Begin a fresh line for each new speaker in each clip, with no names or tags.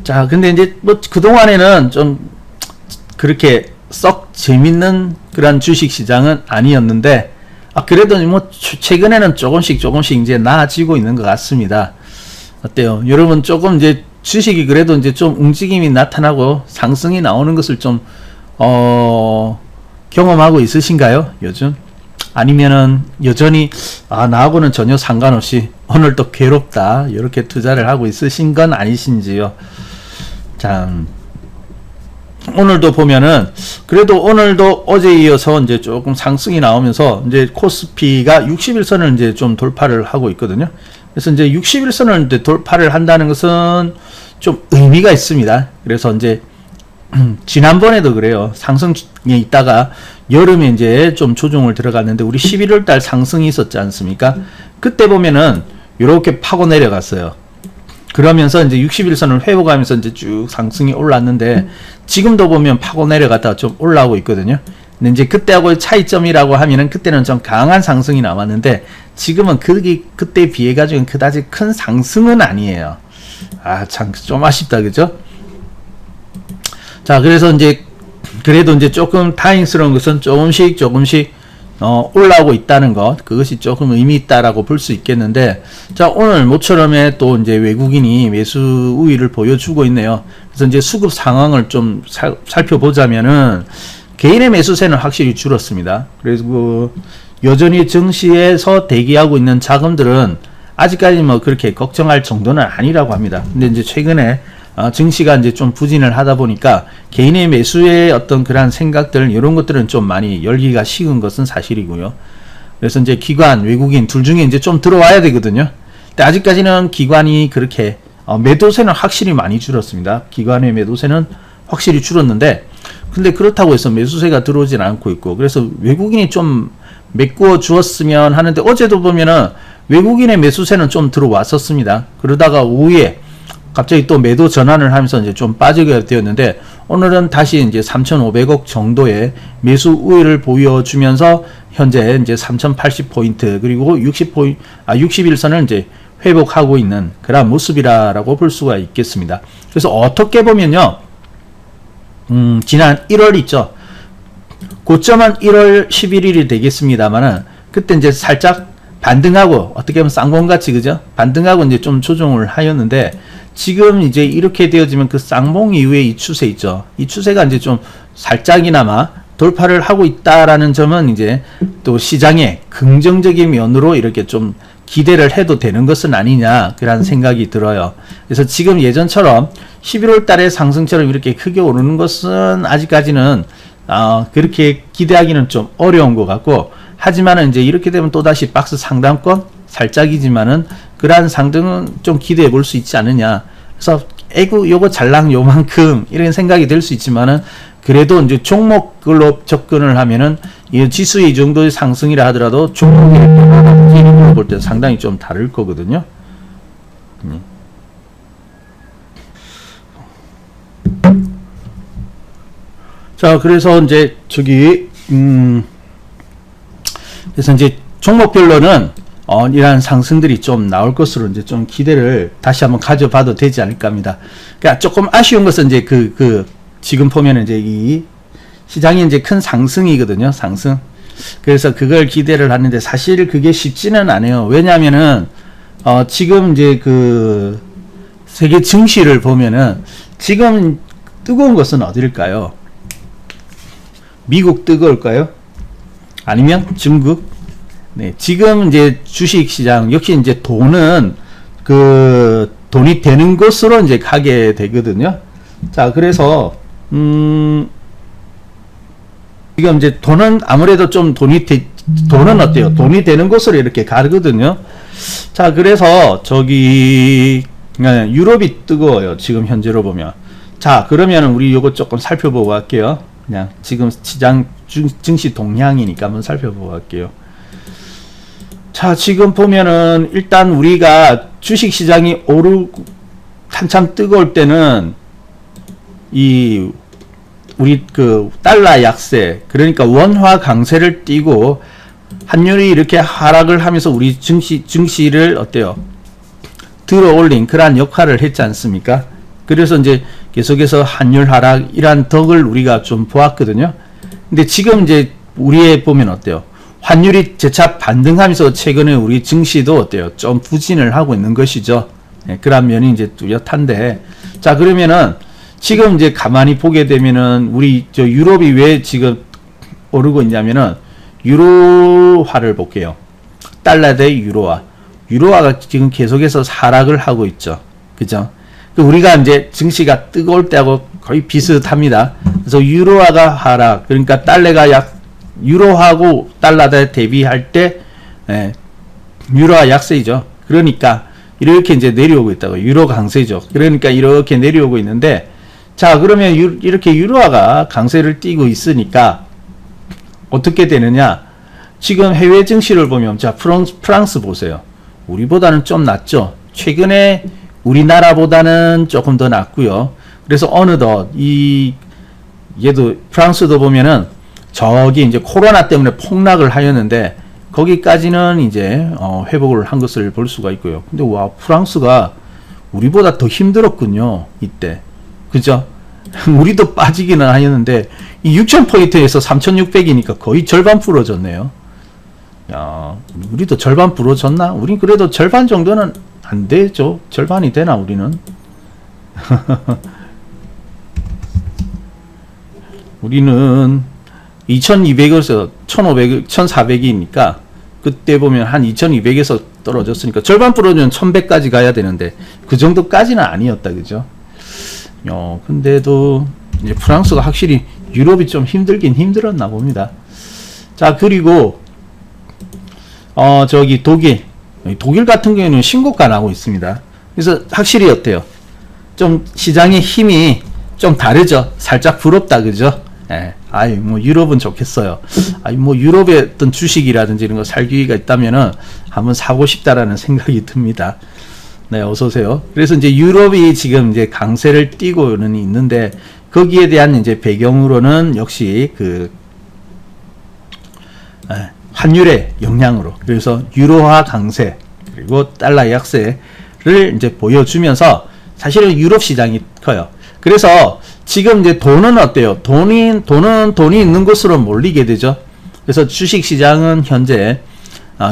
자, 근데 이제 뭐 그동안에는 좀 그렇게 썩 재밌는 그런 주식 시장은 아니었는데, 그래도 뭐 최근에는 조금씩 이제 나아지고 있는 것 같습니다. 어때요? 여러분 조금 이제 주식이 그래도 이제 좀 움직임이 나타나고 상승이 나오는 것을 좀 경험하고 있으신가요? 요즘? 아니면은 여전히 나하고는 전혀 상관없이 오늘도 괴롭다 이렇게 투자를 하고 있으신 건 아니신지요? 자, 오늘도 보면은 그래도 오늘도 어제 이어서 이제 조금 상승이 나오면서 이제 코스피가 60일선을 이제 좀 돌파를 하고 있거든요. 그래서 이제 60일선을 이제 돌파를 한다는 것은 좀 의미가 있습니다. 그래서 이제 지난번에도 그래요. 상승에 있다가 여름에 이제 좀 조정을 들어갔는데 우리 11월 달 상승이 있었지 않습니까? 그때 보면은 이렇게 파고 내려갔어요. 그러면서 이제 60일선을 회복하면서 이제 쭉 상승이 올랐는데 지금도 보면 파고 내려갔다가 좀 올라오고 있거든요. 근데 이제 그때하고의 차이점이라고 하면은 그때는 좀 강한 상승이 나왔는데 지금은 그때에 비해 가지고 그다지 큰 상승은 아니에요. 참 좀 아쉽다, 그죠? 자, 그래서 이제 그래도 이제 조금 다행스러운 것은 조금씩 올라오고 있다는 것, 그것이 조금 의미 있다라고 볼 수 있겠는데, 자, 오늘 모처럼에 또 이제 외국인이 매수 우위를 보여주고 있네요. 그래서 이제 수급 상황을 좀 살펴보자면은 개인의 매수세는 확실히 줄었습니다. 그리고 여전히 증시에서 대기하고 있는 자금들은 아직까지 뭐 그렇게 걱정할 정도는 아니라고 합니다. 근데 이제 최근에 증시가 이제 좀 부진을 하다 보니까 개인의 매수의 어떤 그러한 생각들, 이런 것들은 좀 많이 열기가 식은 것은 사실이고요. 그래서 이제 기관, 외국인 둘 중에 이제 좀 들어와야 되거든요. 근데 아직까지는 기관이 그렇게 매도세는 확실히 많이 줄었습니다. 기관의 매도세는 확실히 줄었는데, 근데 그렇다고 해서 매수세가 들어오진 않고 있고, 그래서 외국인이 좀 메꾸어 주었으면 하는데, 어제도 보면은 외국인의 매수세는 좀 들어왔었습니다. 그러다가 오후에 갑자기 또 매도 전환을 하면서 이제 좀 빠지게 되었는데, 오늘은 다시 이제 3,500억 정도의 매수 우위를 보여주면서 현재 이제 3,080포인트 그리고 60일선을 이제 회복하고 있는 그런 모습이라고 볼 수가 있겠습니다. 그래서 어떻게 보면요, 지난 1월 있죠. 고점은 1월 11일이 되겠습니다만은 그때 이제 살짝 반등하고 어떻게 보면 쌍봉같이, 그죠? 반등하고 이제 좀 조정을 하였는데, 지금 이제 이렇게 되어지면 그 쌍봉 이후에 이 추세 있죠. 이 추세가 이제 좀 살짝이나마 돌파를 하고 있다라는 점은 이제 또 시장의 긍정적인 면으로 이렇게 좀 기대를 해도 되는 것은 아니냐, 그런 생각이 들어요. 그래서 지금 예전처럼 11월 달에 상승처럼 이렇게 크게 오르는 것은 아직까지는 그렇게 기대하기는 좀 어려운 것 같고, 하지만은 이제 이렇게 되면 또다시 박스 상단권 살짝이지만은 그러한 상승은 좀 기대해 볼 수 있지 않느냐. 그래서 에구 요거 잘랑 요만큼 이런 생각이 들 수 있지만은 그래도 이제 종목으로 접근을 하면은 이 지수의 이 정도의 상승이라 하더라도 종목을 볼 때 상당히 좀 다를 거거든요. 자, 그래서 이제 그래서 이제 종목별로는 이러한 상승들이 좀 나올 것으로 이제 좀 기대를 다시 한번 가져봐도 되지 않을까 합니다. 그러니까 조금 아쉬운 것은 이제 지금 보면은 이제 이 시장이 이제 큰 상승이거든요. 상승. 그래서 그걸 기대를 하는데 사실 그게 쉽지는 않아요. 왜냐하면은 지금 이제 그 세계 증시를 보면은 지금 뜨거운 것은 어딜까요? 미국 뜨거울까요? 아니면 중국? 네, 지금 이제 주식 시장 역시 이제 돈은 돈이 되는 곳으로 이제 가게 되거든요. 자, 그래서 지금 이제 돈은 아무래도 좀 돈은 어때요? 돈이 되는 곳으로 이렇게 가거든요. 자, 그래서 유럽이 뜨거워요. 지금 현재로 보면. 자, 그러면은 우리 요거 조금 살펴보고 갈게요. 그냥 지금 시장 증시 동향이니까 한번 살펴보고 갈게요. 자, 지금 보면은 일단 우리가 주식 시장이 한참 뜨거울 때는 우리 달러 약세, 그러니까 원화 강세를 띠고 환율이 이렇게 하락을 하면서 우리 증시를 어때요? 들어 올린 그러한 역할을 했지 않습니까? 그래서 이제 계속해서 환율 하락 이란 덕을 우리가 좀 보았거든요. 근데 지금 이제 우리에 보면 어때요? 환율이 재차 반등하면서 최근에 우리 증시도 어때요? 좀 부진을 하고 있는 것이죠. 네, 그런 면이 이제 뚜렷한데, 자, 그러면은 지금 이제 가만히 보게 되면은 우리 저 유럽이 왜 지금 오르고 있냐면은 유로화를 볼게요. 달러 대 유로화. 유로화가 지금 계속해서 하락을 하고 있죠. 그죠? 우리가 이제 증시가 뜨거울 때하고 거의 비슷합니다. 그래서 유로화가 하락, 그러니까 달러가 유로하고 달러 대비할 때, 유로화 약세이죠. 그러니까 이렇게 이제 내려오고 있다고. 유로 강세죠. 그러니까 이렇게 내려오고 있는데, 자, 그러면 이렇게 유로화가 강세를 띠고 있으니까 어떻게 되느냐? 지금 해외 증시를 보면, 자, 프랑스 보세요. 우리보다는 좀 낫죠. 최근에 우리나라보다는 조금 더 낫고요. 그래서 어느덧 얘도 프랑스도 보면은 저기 이제 코로나 때문에 폭락을 하였는데 거기까지는 이제 회복을 한 것을 볼 수가 있고요. 근데 와, 프랑스가 우리보다 더 힘들었군요. 이때. 그죠? 우리도 빠지기는 하였는데 이 6,000포인트에서 3,600이니까 거의 절반 부러졌네요. 야, 우리도 절반 부러졌나? 우린 그래도 절반 정도는 안 되죠. 절반이 되나 우리는? 우리는 2200에서 1500, 1400이니까 그때 보면 한 2200에서 떨어졌으니까 절반 부러지면 1100까지 가야 되는데 그 정도까지는 아니었다. 그죠? 근데도 이제 프랑스가 확실히 유럽이 좀 힘들긴 힘들었나 봅니다. 자, 그리고 저기 독일 같은 경우에는 신고가 나고 있습니다. 그래서 확실히 어때요? 좀 시장의 힘이 좀 다르죠. 살짝 부럽다, 그죠? 예. 뭐 유럽은 좋겠어요. 뭐 유럽의 어떤 주식이라든지 이런 거 살 기회가 있다면은 한번 사고 싶다라는 생각이 듭니다. 네, 어서 오세요. 그래서 이제 유럽이 지금 이제 강세를 띠고는 있는데 거기에 대한 이제 배경으로는 역시 환율의 영향으로, 그래서 유로화 강세 그리고 달러 약세를 이제 보여주면서 사실은 유럽 시장이 커요. 그래서 지금 이제 돈은 어때요? 돈이 있는 곳으로 몰리게 되죠. 그래서 주식 시장은 현재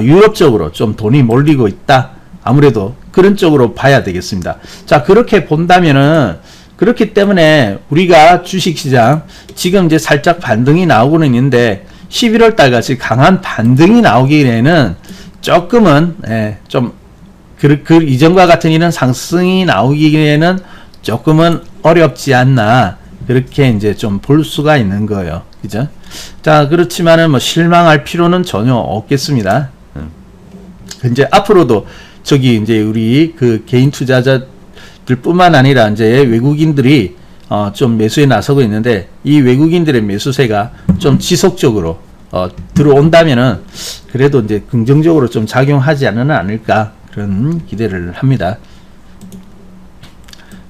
유럽 쪽으로 좀 돈이 몰리고 있다. 아무래도 그런 쪽으로 봐야 되겠습니다. 자, 그렇게 본다면은, 그렇기 때문에 우리가 주식 시장 지금 이제 살짝 반등이 나오고는 있는데 11월 달 같이 강한 반등이 나오기에는 조금은 좀 이전과 같은 이런 상승이 나오기에는 조금은 어렵지 않나, 그렇게 이제 좀 볼 수가 있는 거예요. 그죠? 자, 그렇지만은 뭐 실망할 필요는 전혀 없겠습니다. 이제 앞으로도 저기 이제 우리 개인 투자자들 뿐만 아니라 이제 외국인들이 좀 매수에 나서고 있는데 이 외국인들의 매수세가 좀 지속적으로 들어온다면은 그래도 이제 긍정적으로 좀 작용하지 않을까, 그런 기대를 합니다.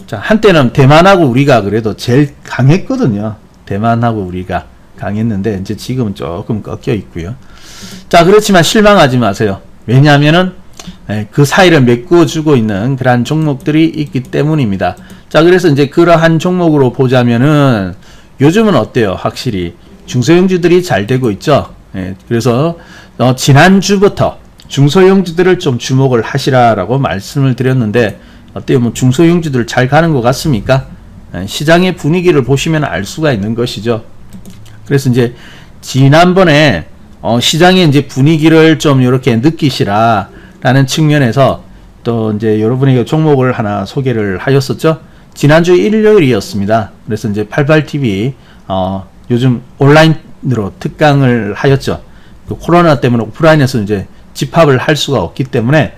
자, 한때는 대만하고 우리가 그래도 제일 강했거든요. 대만하고 우리가 강했는데 이제 지금은 조금 꺾여 있고요. 자, 그렇지만 실망하지 마세요. 왜냐하면은 그 사이를 메꾸어주고 있는 그러한 종목들이 있기 때문입니다. 자, 그래서 이제 그러한 종목으로 보자면은 요즘은 어때요? 확실히 중소형주들이 잘 되고 있죠. 그래서 지난주부터 중소형주들을 좀 주목을 하시라라고 말씀을 드렸는데 어때요? 뭐 중소형주들 잘 가는 것 같습니까? 시장의 분위기를 보시면 알 수가 있는 것이죠. 그래서 이제 지난번에 시장의 이제 분위기를 좀 이렇게 느끼시라라는 측면에서 또 이제 여러분에게 종목을 하나 소개를 하였었죠. 지난주 일요일이었습니다. 그래서 이제 88TV 요즘 온라인으로 특강을 하였죠. 코로나 때문에 오프라인에서 이제 집합을 할 수가 없기 때문에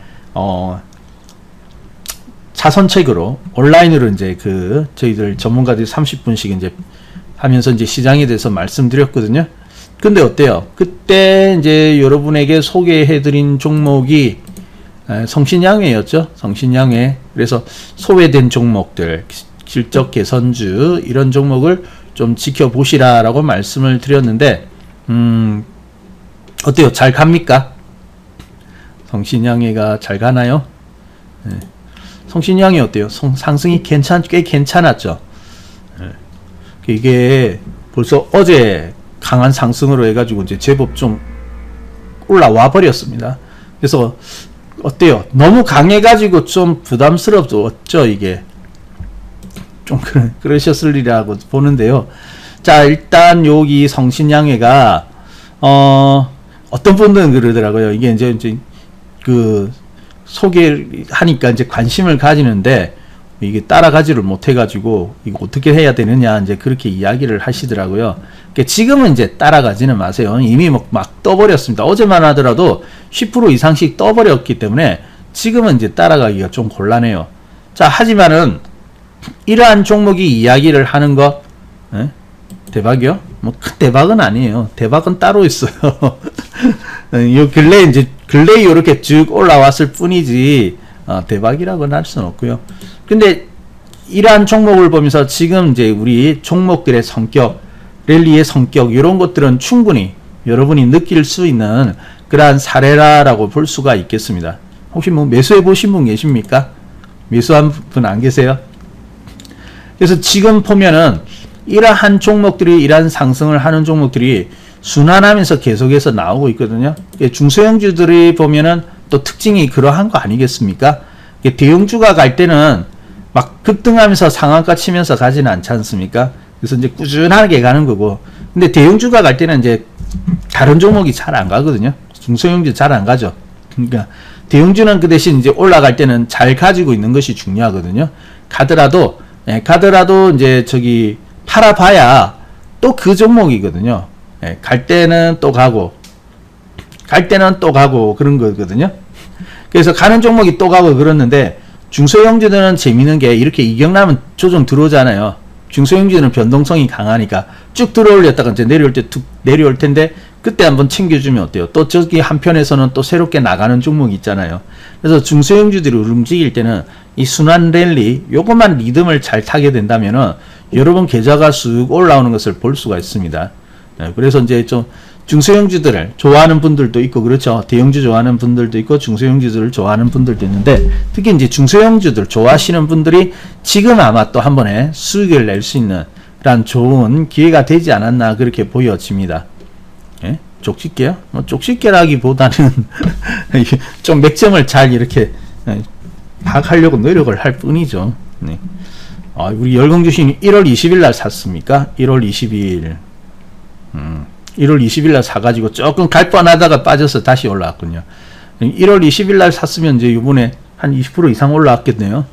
차선책으로 온라인으로 이제 저희들 전문가들이 30분씩 이제 하면서 이제 시장에 대해서 말씀드렸거든요. 근데 어때요? 그때 이제 여러분에게 소개해드린 종목이 성신양회였죠. 성신양회. 그래서 소외된 종목들, 실적 개선주 이런 종목을 좀 지켜보시라라고 말씀을 드렸는데 어때요? 잘 갑니까? 성신양회가 잘 가나요? 네. 성신양이 어때요? 상승이 꽤 괜찮았죠. 이게 벌써 어제 강한 상승으로 해가지고 이제 제법 좀 올라와 버렸습니다. 그래서 어때요? 너무 강해가지고 좀 부담스럽죠, 이게. 좀 그러셨으리라고 보는데요. 자, 일단 여기 성신양회가 어떤 분들은 그러더라고요. 이게 이제 그 소개하니까 이제 관심을 가지는데 이게 따라가지를 못해가지고 이거 어떻게 해야 되느냐 이제 그렇게 이야기를 하시더라고요. 그러니까 지금은 이제 따라가지는 마세요. 이미 막 떠버렸습니다. 어제만 하더라도 10% 이상씩 떠버렸기 때문에 지금은 이제 따라가기가 좀 곤란해요. 자, 하지만은 이러한 종목이 이야기를 하는 거 대박이요? 뭐 큰 대박은 아니에요. 대박은 따로 있어요. 요 근래 이렇게 쭉 올라왔을 뿐이지 대박이라고는 할 수는 없고요. 근데 이러한 종목을 보면서 지금 이제 우리 종목들의 성격, 랠리의 성격 이런 것들은 충분히 여러분이 느낄 수 있는 그러한 사례라고 볼 수가 있겠습니다. 혹시 뭐 매수해 보신 분 계십니까? 매수한 분 안 계세요? 그래서 지금 보면은 이러한 종목들이 이러한 상승을 하는 종목들이 순환하면서 계속해서 나오고 있거든요. 중소형주들이 보면은 또 특징이 그러한 거 아니겠습니까? 대형주가 갈 때는 막 급등하면서 상한가 치면서 가지는 않지 않습니까? 그래서 이제 꾸준하게 가는 거고, 근데 대형주가 갈 때는 이제 다른 종목이 잘 안 가거든요. 중소형주 잘 안 가죠. 그러니까 대형주는 그 대신 이제 올라갈 때는 잘 가지고 있는 것이 중요하거든요. 가더라도 이제 저기 팔아봐야 또 그 종목이거든요. 갈 때는 또 가고 그런 거거든요. 그래서 가는 종목이 또 가고 그러는데 중소형주들은 재미있는 게 이렇게 이격나면 조정 들어오잖아요. 중소형주는 변동성이 강하니까 쭉 들어올렸다가 이제 내려올 때 툭 내려올 텐데 그때 한번 챙겨주면 어때요? 또 저기 한편에서는 또 새롭게 나가는 종목이 있잖아요. 그래서 중소형주들이 움직일 때는 이 순환 랠리 요것만 리듬을 잘 타게 된다면은 여러분 계좌가 쑥 올라오는 것을 볼 수가 있습니다. 그래서 이제 좀 중소형주들을 좋아하는 분들도 있고 그렇죠. 대형주 좋아하는 분들도 있고 중소형주들을 좋아하는 분들도 있는데 특히 이제 중소형주들 좋아하시는 분들이 지금 아마 또 한 번에 수익을 낼 수 있는 그런 좋은 기회가 되지 않았나 그렇게 보여집니다. 예? 족집게요? 뭐 족집게라기보다는 좀 맥점을 잘 이렇게 파악하려고 노력을 할 뿐이죠. 네. 우리 열공주신 1월 20일 날 샀습니까? 1월 22일 1월 20일 날 사가지고 조금 갈 뻔하다가 빠져서 다시 올라왔군요. 1월 20일 날 샀으면 이제 이번에 한 20% 이상 올라왔겠네요.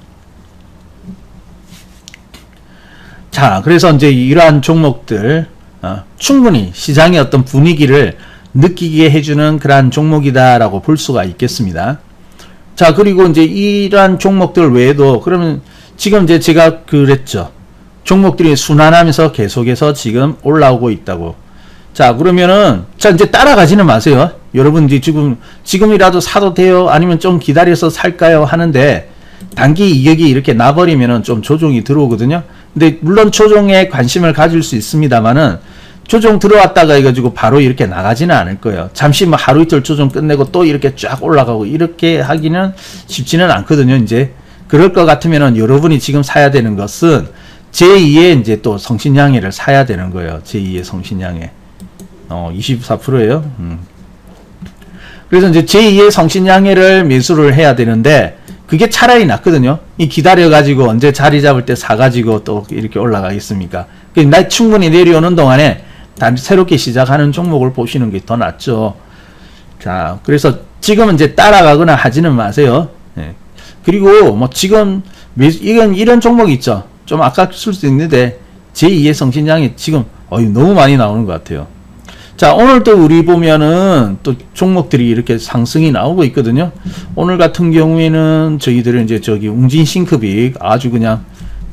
자, 그래서 이제 이러한 종목들 충분히 시장의 어떤 분위기를 느끼게 해주는 그러한 종목이다라고 볼 수가 있겠습니다. 자, 그리고 이제 이러한 종목들 외에도 그러면 지금 이제 제가 그랬죠. 종목들이 순환하면서 계속해서 지금 올라오고 있다고. 자, 그러면은 자 이제 따라가지는 마세요. 여러분 이제 지금이라도 사도 돼요? 아니면 좀 기다려서 살까요? 하는데 단기 이격이 이렇게 나버리면은 좀 조정이 들어오거든요. 근데 물론 조정에 관심을 가질 수 있습니다만은 조정 들어왔다가 해가지고 바로 이렇게 나가지는 않을 거예요. 잠시 뭐 하루 이틀 조정 끝내고 또 이렇게 쫙 올라가고 이렇게 하기는 쉽지는 않거든요. 이제 그럴 것 같으면은 여러분이 지금 사야 되는 것은 제2의 이제 또 성신양회를 사야 되는 거예요. 제2의 성신양회. 24%예요. 그래서 이제 제2의 성신양회를 매수를 해야 되는데 그게 차라리 낫거든요. 이 기다려가지고 언제 자리 잡을 때 사가지고 또 이렇게 올라가겠습니까? 나 충분히 내려오는 동안에 새롭게 시작하는 종목을 보시는 게 더 낫죠. 자, 그래서 지금은 이제 따라가거나 하지는 마세요. 네. 그리고 뭐 지금 이런 종목이 있죠. 좀 아깝을 수 있는데 제2의 성신양이 지금 너무 많이 나오는 것 같아요. 자, 오늘 또 우리 보면은 또 종목들이 이렇게 상승이 나오고 있거든요. 오늘 같은 경우에는 저희들은 이제 저기 웅진싱크빅 아주 그냥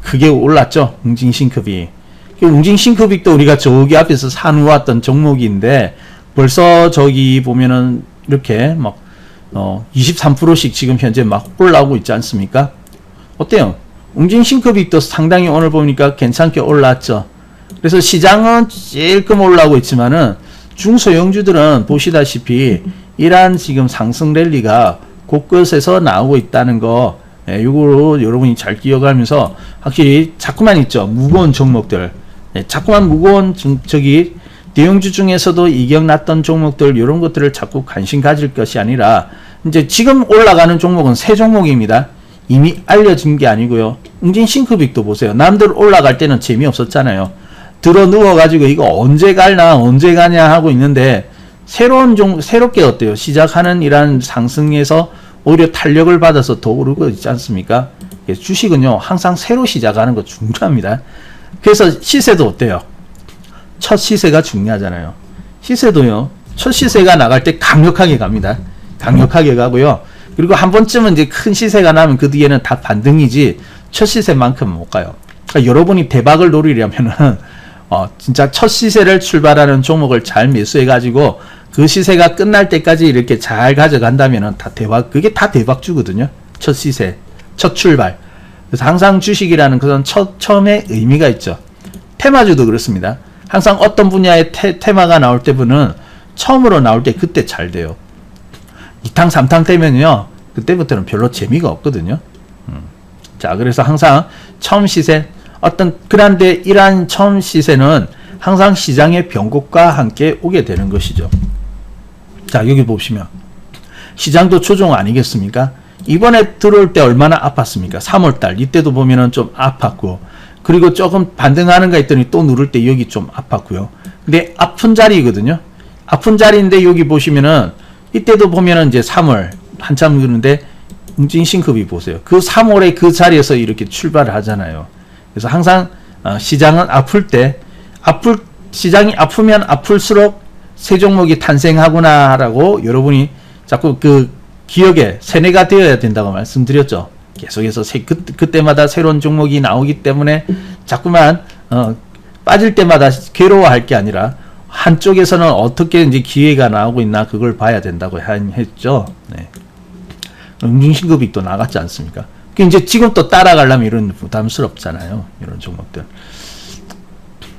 크게 올랐죠. 웅진싱크빅. 웅진싱크빅도 우리가 저기 앞에서 사놓았던 종목인데 벌써 저기 보면은 이렇게 막 23%씩 지금 현재 막 올라오고 있지 않습니까? 어때요? 웅진싱크빅도 상당히 오늘 보니까 괜찮게 올랐죠. 그래서 시장은 찔끔 올라오고 있지만은 중소형주들은 보시다시피 이러한 지금 상승 랠리가 곳곳에서 나오고 있다는 거 예, 요거로 여러분이 잘 기억하면서 확실히 자꾸만 있죠. 무거운 종목들. 예, 자꾸만 무거운 저기 대형주 중에서도 이격 났던 종목들 이런 것들을 자꾸 관심 가질 것이 아니라 이제 지금 올라가는 종목은 새 종목입니다. 이미 알려진 게 아니고요. 웅진싱크빅도 보세요. 남들 올라갈 때는 재미없었잖아요. 들어 누워가지고 이거 언제 갈나 언제 가냐 하고 있는데 새롭게 어때요? 시작하는 이런 상승에서 오히려 탄력을 받아서 더 오르고 있지 않습니까? 주식은요 항상 새로 시작하는 거 중요합니다. 그래서 시세도 어때요? 첫 시세가 중요하잖아요. 시세도요 첫 시세가 나갈 때 강력하게 갑니다. 강력하게 가고요. 그리고 한 번쯤은 이제 큰 시세가 나면 그 뒤에는 다 반등이지 첫 시세만큼은 못 가요. 그러니까 여러분이 대박을 노리려면은 진짜 첫 시세를 출발하는 종목을 잘 매수해 가지고 그 시세가 끝날 때까지 이렇게 잘 가져간다면은 다 대박, 그게 다 대박주거든요. 첫 시세, 첫 출발. 그래서 항상 주식이라는 것은 처음에 의미가 있죠. 테마주도 그렇습니다. 항상 어떤 분야의 테마가 나올 때부는 처음으로 나올 때 그때 잘 돼요. 2탕, 3탕 되면요. 그때부터는 별로 재미가 없거든요. 자, 그래서 항상 처음 시세, 그런데 이러한 처음 시세는 항상 시장의 변곡과 함께 오게 되는 것이죠. 자, 여기 보시면 시장도 조종 아니겠습니까? 이번에 들어올 때 얼마나 아팠습니까? 3월달 이때도 보면은 좀 아팠고, 그리고 조금 반등하는가 했더니 또 누를 때 여기 좀 아팠고요. 근데 아픈 자리거든요. 아픈 자리인데 여기 보시면은 이때도 보면은 이제 3월 한참 그런데 웅진싱크빅 보세요. 그 3월에 그 자리에서 이렇게 출발을 하잖아요. 그래서 항상 시장은 아플 때 시장이 아프면 아플수록 새 종목이 탄생하구나라고 여러분이 자꾸 그 기억에 세뇌가 되어야 된다고 말씀드렸죠. 계속해서 그때마다 새로운 종목이 나오기 때문에 자꾸만 빠질 때마다 괴로워할 게 아니라 한쪽에서는 어떻게 이제 기회가 나오고 있나 그걸 봐야 된다고 했죠. 네. 웅진싱크빅도 나갔지 않습니까? 이제 지금 또 따라가려면 이런 부담스럽잖아요. 이런 종목들.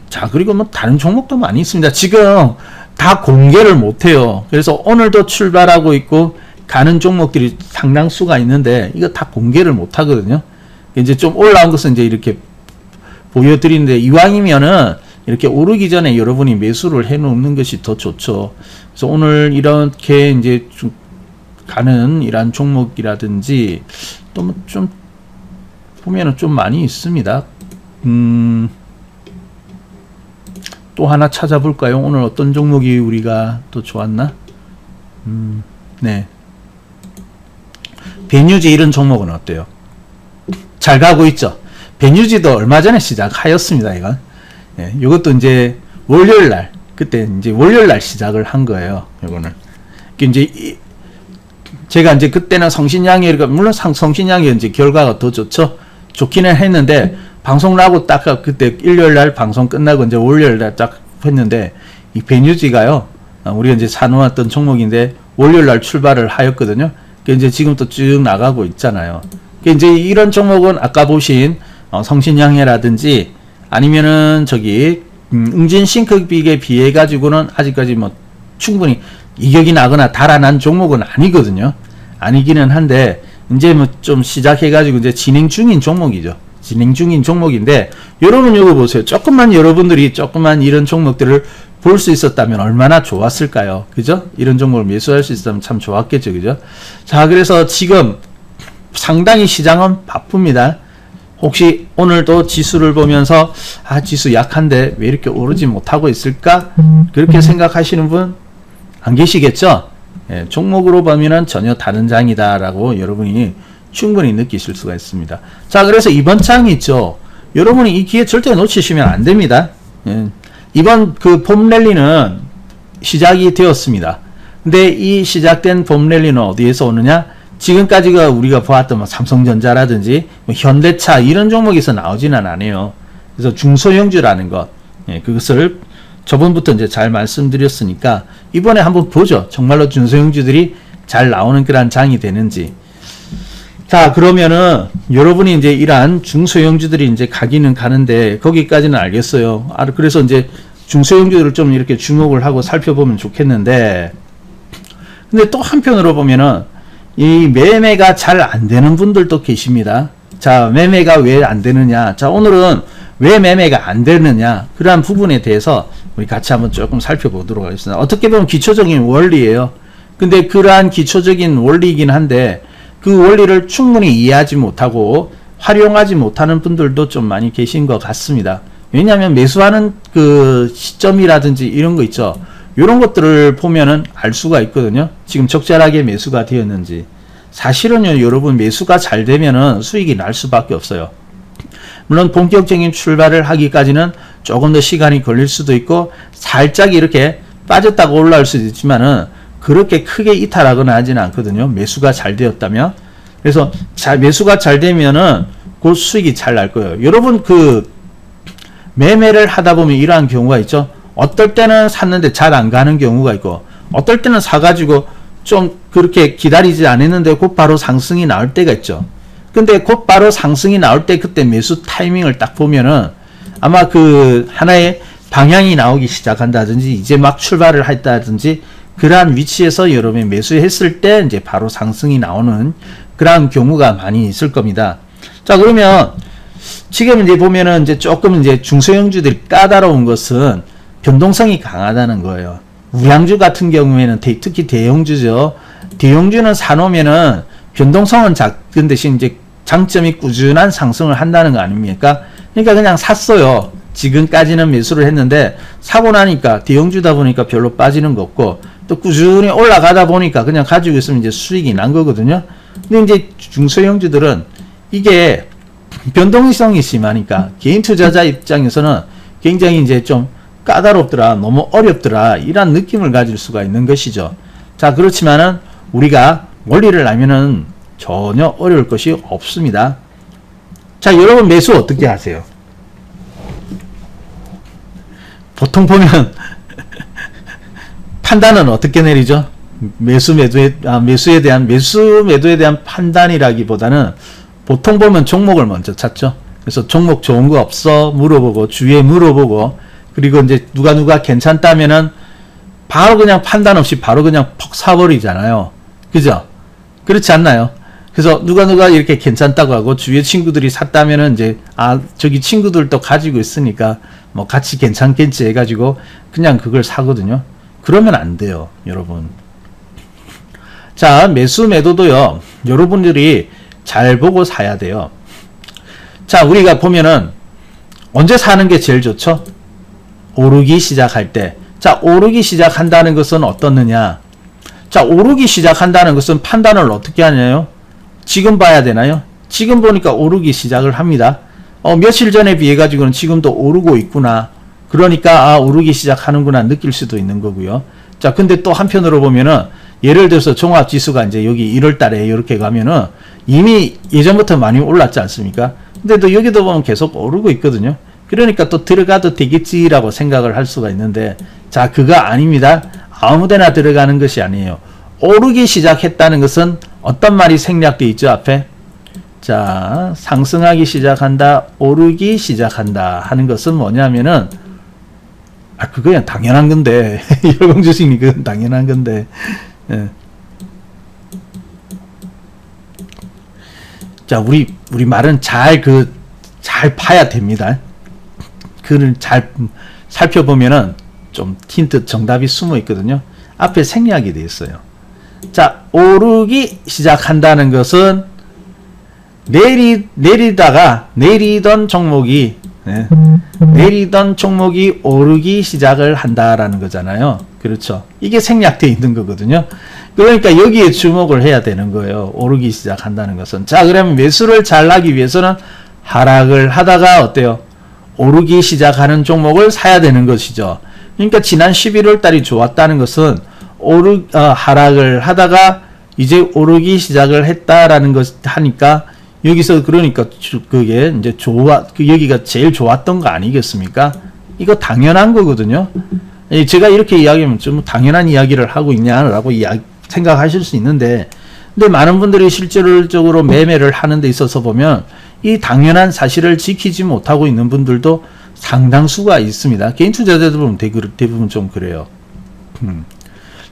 자, 그리고 뭐 다른 종목도 많이 있습니다. 지금 다 공개를 못해요. 그래서 오늘도 출발하고 있고 가는 종목들이 상당수가 있는데 이거 다 공개를 못 하거든요. 이제 좀 올라온 것은 이제 이렇게 보여드리는데 이왕이면은 이렇게 오르기 전에 여러분이 매수를 해 놓는 것이 더 좋죠. 그래서 오늘 이렇게 이제 좀 가는 이러한 종목이라든지 또 좀 보면은 좀 많이 있습니다. 또 하나 찾아볼까요? 오늘 어떤 종목이 우리가 또 좋았나? 네. 베뉴지 이런 종목은 어때요? 잘 가고 있죠? 베뉴지도 얼마 전에 시작하였습니다, 이건. 예, 이것도 이제 월요일날, 그때 이제 월요일날 시작을 한 거예요, 이거는. 이제 제가 이제 그때는 성신양이, 물론 성신양이 이제 결과가 더 좋죠? 좋기는 했는데, 방송 나고 딱 그때 일요일날 방송 끝나고 이제 월요일날 딱 했는데, 이 베뉴지가요, 우리가 이제 사놓았던 종목인데, 월요일날 출발을 하였거든요. 이제 지금 또 쭉 나가고 있잖아요. 이제 이런 종목은 아까 보신 성신양해라든지 아니면은 저기 웅진싱크빅에 비해 가지고는 아직까지 뭐 충분히 이격이 나거나 달아난 종목은 아니거든요. 아니기는 한데 이제 뭐 좀 시작해 가지고 이제 진행 중인 종목이죠. 진행 중인 종목인데 여러분 이거 보세요. 여러분들이 조금만 이런 종목들을 볼 수 있었다면 얼마나 좋았을까요? 그죠? 이런 종목을 매수할 수 있었다면 참 좋았겠죠. 그죠? 자, 그래서 지금 상당히 시장은 바쁩니다. 혹시 오늘도 지수를 보면서 지수 약한데 왜 이렇게 오르지 못하고 있을까? 그렇게 생각하시는 분 안 계시겠죠? 예, 종목으로 보면은 전혀 다른 장이다라고 여러분이 충분히 느끼실 수가 있습니다. 자, 그래서 이번 장이 있죠. 여러분이 이 기회 절대 놓치시면 안 됩니다. 예. 이번 그 봄 랠리는 시작이 되었습니다. 근데 이 시작된 봄 랠리는 어디에서 오느냐? 지금까지가 우리가 보았던 뭐 삼성전자라든지 뭐 현대차 이런 종목에서 나오지는 않아요. 그래서 중소형주라는 것, 예, 그것을 저번부터 이제 잘 말씀드렸으니까 이번에 한번 보죠. 정말로 중소형주들이 잘 나오는 그런 장이 되는지. 자, 그러면은 여러분이 이제 이러한 중소형주들이 이제 가기는 가는데 거기까지는 알겠어요. 그래서 이제 중소형주들을 좀 이렇게 주목을 하고 살펴보면 좋겠는데, 근데 또 한편으로 보면은 이 매매가 잘 안 되는 분들도 계십니다. 자, 매매가 왜 안 되느냐. 자, 오늘은 왜 매매가 안 되느냐. 그러한 부분에 대해서 우리 같이 한번 조금 살펴보도록 하겠습니다. 어떻게 보면 기초적인 원리예요. 근데 그러한 기초적인 원리이긴 한데 그 원리를 충분히 이해하지 못하고 활용하지 못하는 분들도 좀 많이 계신 것 같습니다. 왜냐하면 매수하는 그 시점이라든지 이런 거 있죠. 이런 것들을 보면은 알 수가 있거든요. 지금 적절하게 매수가 되었는지. 사실은요, 여러분, 매수가 잘 되면은 수익이 날 수밖에 없어요. 물론 본격적인 출발을 하기까지는 조금 더 시간이 걸릴 수도 있고 살짝 이렇게 빠졌다가 올라올 수도 있지만은 그렇게 크게 이탈하거나 하지는 않거든요. 매수가 잘 되었다면. 그래서 매수가 잘 되면은 그 수익이 잘 날 거예요. 여러분, 그 매매를 하다 보면 이러한 경우가 있죠. 어떨 때는 샀는데 잘 안 가는 경우가 있고, 어떨 때는 사가지고 좀 그렇게 기다리지 않았는데 곧바로 상승이 나올 때가 있죠. 근데 곧바로 상승이 나올 때 그때 매수 타이밍을 딱 보면은 아마 그 하나의 방향이 나오기 시작한다든지 이제 막 출발을 했다든지 그러한 위치에서 여러분이 매수했을 때 이제 바로 상승이 나오는 그러한 경우가 많이 있을 겁니다. 자, 그러면 지금 이제 보면은 이제 조금 이제 중소형주들이 까다로운 것은 변동성이 강하다는 거예요. 우량주 같은 경우에는 특히 대형주죠. 대형주는 사놓으면은 변동성은 작은 대신 이제 장점이 꾸준한 상승을 한다는 거 아닙니까? 그러니까 그냥 샀어요. 지금까지는 매수를 했는데 사고 나니까 대형주다 보니까 별로 빠지는 거 없고 또 꾸준히 올라가다 보니까 그냥 가지고 있으면 이제 수익이 난 거거든요. 근데 이제 중소형주들은 이게 변동성이 심하니까 개인 투자자 입장에서는 굉장히 이제 좀 까다롭더라, 너무 어렵더라, 이런 느낌을 가질 수가 있는 것이죠. 자, 그렇지만은 우리가 원리를 알면은 전혀 어려울 것이 없습니다. 자, 여러분 매수 어떻게 하세요? 보통 보면 판단은 어떻게 내리죠? 매도에 대한 판단이라기보다는 보통 보면 종목을 먼저 찾죠. 그래서 종목 좋은 거 없어 물어보고 주위에 물어보고 그리고 이제 누가 괜찮다면은 바로 그냥 판단 없이 바로 그냥 퍽 사버리잖아요. 그죠? 그렇지 않나요? 그래서 누가 이렇게 괜찮다고 하고 주위에 친구들이 샀다면은 이제 저기 친구들도 가지고 있으니까 뭐 같이 괜찮겠지 해가지고 그냥 그걸 사거든요. 그러면 안 돼요, 여러분. 자, 매도도요, 여러분들이 잘 보고 사야 돼요. 자, 우리가 보면은 언제 사는 게 제일 좋죠? 오르기 시작할 때. 자, 오르기 시작한다는 것은 어떻느냐? 자, 오르기 시작한다는 것은 판단을 어떻게 하냐요? 지금 봐야 되나요? 지금 보니까 오르기 시작을 합니다. 며칠 전에 비해 가지고는 지금도 오르고 있구나. 그러니까 오르기 시작하는구나 느낄 수도 있는 거고요. 자, 근데 또 한편으로 보면은 예를 들어서 종합지수가 이제 여기 1월 달에 이렇게 가면은 이미 예전부터 많이 올랐지 않습니까? 근데 또 여기도 보면 계속 오르고 있거든요. 그러니까 또 들어가도 되겠지라고 생각을 할 수가 있는데, 자, 그거 아닙니다. 아무데나 들어가는 것이 아니에요. 오르기 시작했다는 것은 어떤 말이 생략되어 있죠, 앞에? 자, 상승하기 시작한다, 오르기 시작한다 하는 것은 뭐냐면은, 그거야 당연한 건데, 열공주식이 그건 당연한 건데, 예. 자, 우리 말은 잘 파야 됩니다. 그를 잘 살펴보면은 좀 힌트 정답이 숨어 있거든요. 앞에 생략이 되어 있어요. 자, 오르기 시작한다는 것은 내리던 종목이 오르기 시작을 한다라는 거잖아요. 그렇죠. 이게 생략되어 있는 거거든요. 그러니까 여기에 주목을 해야 되는 거예요. 오르기 시작한다는 것은. 자, 그러면 매수를 잘 하기 위해서는 하락을 하다가 어때요? 오르기 시작하는 종목을 사야 되는 것이죠. 그러니까 지난 11월 달이 좋았다는 것은 하락을 하다가 이제 오르기 시작을 했다라는 것 하니까 여기서 그러니까 그게 이제 여기가 제일 좋았던 거 아니겠습니까? 이거 당연한 거거든요. 제가 이렇게 이야기하면 좀 당연한 이야기를 하고 있냐라고 생각하실 수 있는데, 근데 많은 분들이 실질적으로 매매를 하는 데 있어서 보면 이 당연한 사실을 지키지 못하고 있는 분들도 상당수가 있습니다. 개인 투자자들 보면 대부분 좀 그래요.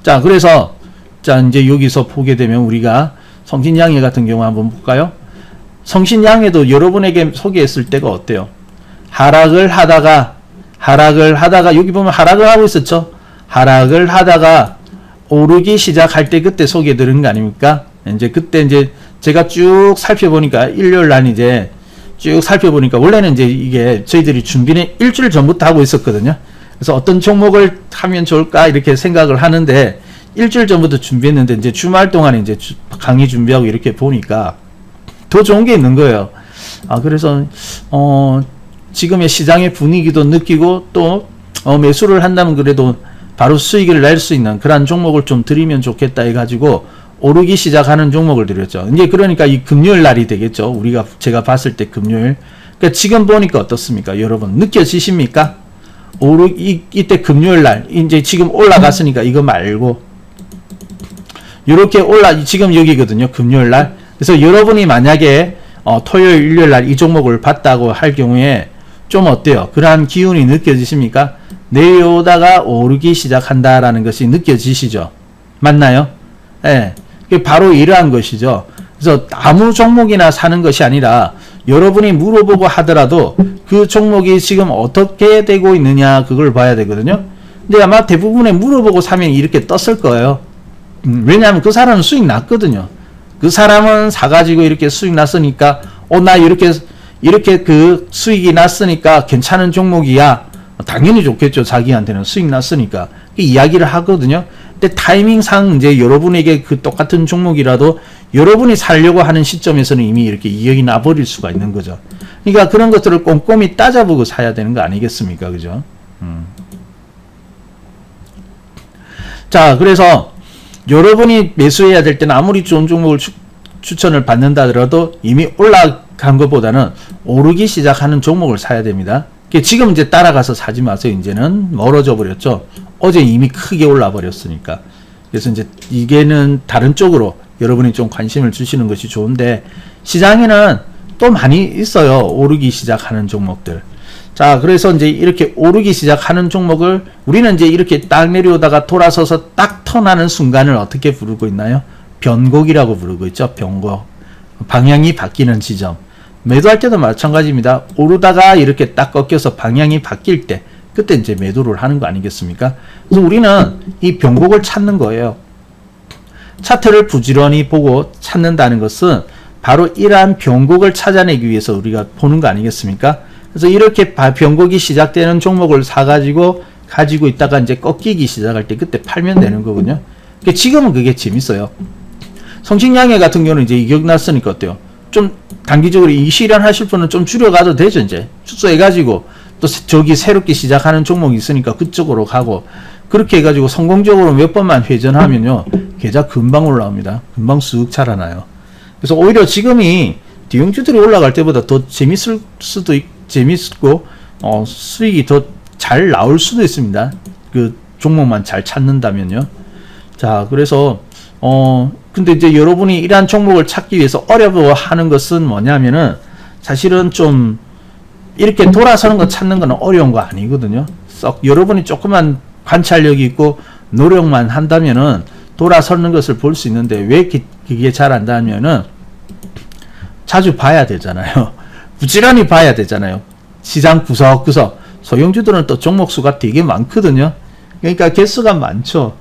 자, 그래서 자, 이제 여기서 보게 되면 우리가 성신양해 같은 경우 한번 볼까요? 성신양해도 여러분에게 소개했을 때가 어때요? 하락을 하다가 여기 보면 하락을 하고 있었죠. 하락을 하다가 오르기 시작할 때 그때 소개 들은 거 아닙니까? 이제 그때 이제 제가 쭉 살펴보니까 일요일 날 이제 쭉 살펴보니까 원래는 이제 이게 저희들이 준비는 일주일 전부터 하고 있었거든요. 그래서 어떤 종목을 하면 좋을까 이렇게 생각을 하는데 일주일 전부터 준비했는데 이제 주말 동안에 이제 강의 준비하고 이렇게 보니까 더 좋은 게 있는 거예요. 그래서 지금의 시장의 분위기도 느끼고 또 매수를 한다면 그래도 바로 수익을 낼 수 있는 그런 종목을 좀 드리면 좋겠다 해가지고 오르기 시작하는 종목을 드렸죠. 이제 그러니까 이 금요일 날이 되겠죠. 제가 봤을 때 금요일. 그러니까 지금 보니까 어떻습니까? 여러분 느껴지십니까? 이때 금요일 날 이제 지금 올라갔으니까 이거 말고 이렇게 지금 여기거든요. 금요일 날. 그래서 여러분이 만약에 토요일, 일요일 날 이 종목을 봤다고 할 경우에 좀 어때요? 그러한 기운이 느껴지십니까? 내려오다가 오르기 시작한다라는 것이 느껴지시죠? 맞나요? 예. 네. 바로 이러한 것이죠. 그래서 아무 종목이나 사는 것이 아니라 여러분이 물어보고 하더라도 그 종목이 지금 어떻게 되고 있느냐 그걸 봐야 되거든요. 근데 아마 대부분의 물어보고 사면 이렇게 떴을 거예요. 왜냐하면 그 사람은 수익 났거든요. 그 사람은 사가지고 이렇게 수익 났으니까 나 이렇게 그 수익이 났으니까 괜찮은 종목이야. 당연히 좋겠죠. 자기한테는 수익 났으니까 이야기를 하거든요. 근데 타이밍상 이제 여러분에게 그 똑같은 종목이라도 여러분이 살려고 하는 시점에서는 이미 이렇게 이익이 나버릴 수가 있는 거죠. 그러니까 그런 것들을 꼼꼼히 따져보고 사야 되는 거 아니겠습니까? 그죠? 자, 그래서 여러분이 매수해야 될 때는 아무리 좋은 종목을 추천을 받는다 하더라도 이미 올라간 것보다는 오르기 시작하는 종목을 사야 됩니다. 지금 이제 따라가서 사지 마세요. 이제는 멀어져 버렸죠. 어제 이미 크게 올라 버렸으니까. 그래서 이제 이게는 다른 쪽으로 여러분이 좀 관심을 주시는 것이 좋은데 시장에는 또 많이 있어요. 오르기 시작하는 종목들. 자, 그래서 이제 이렇게 오르기 시작하는 종목을 우리는 이제 이렇게 딱 내려오다가 돌아서서 딱 턴하는 순간을 어떻게 부르고 있나요? 변곡이라고 부르고 있죠. 변곡. 방향이 바뀌는 지점. 매도할 때도 마찬가지입니다. 오르다가 이렇게 딱 꺾여서 방향이 바뀔 때 그때 이제 매도를 하는 거 아니겠습니까? 그래서 우리는 이 변곡을 찾는 거예요. 차트를 부지런히 보고 찾는다는 것은 바로 이러한 변곡을 찾아내기 위해서 우리가 보는 거 아니겠습니까? 그래서 이렇게 변곡이 시작되는 종목을 사가지고 가지고 있다가 이제 꺾이기 시작할 때 그때 팔면 되는 거거든요. 그러니까 지금은 그게 재밌어요. 성신양해 같은 경우는 이제 이격 났으니까 어때요? 좀 단기적으로 이 실현하실 분은 좀 줄여가도 되죠. 이제 축소해가지고 또 저기 새롭게 시작하는 종목이 있으니까 그쪽으로 가고 그렇게 해가지고 성공적으로 몇 번만 회전하면요 계좌 금방 올라옵니다. 금방 쑥 자라나요. 그래서 오히려 지금이 대형주들이 올라갈 때보다 더 재밌고 수익이 더 잘 나올 수도 있습니다. 그 종목만 잘 찾는다면요. 자, 그래서 근데 이제 여러분이 이러한 종목을 찾기 위해서 어려워하는 것은 뭐냐면은 사실은 좀 이렇게 돌아서는 거 찾는 건 어려운 거 아니거든요. 여러분이 조그만 관찰력이 있고 노력만 한다면은 돌아서는 것을 볼 수 있는데 왜 그게 잘 안 되냐면은 자주 봐야 되잖아요. 부지런히 봐야 되잖아요. 시장 구석구석. 소형주들은 또 종목 수가 되게 많거든요. 그러니까 개수가 많죠.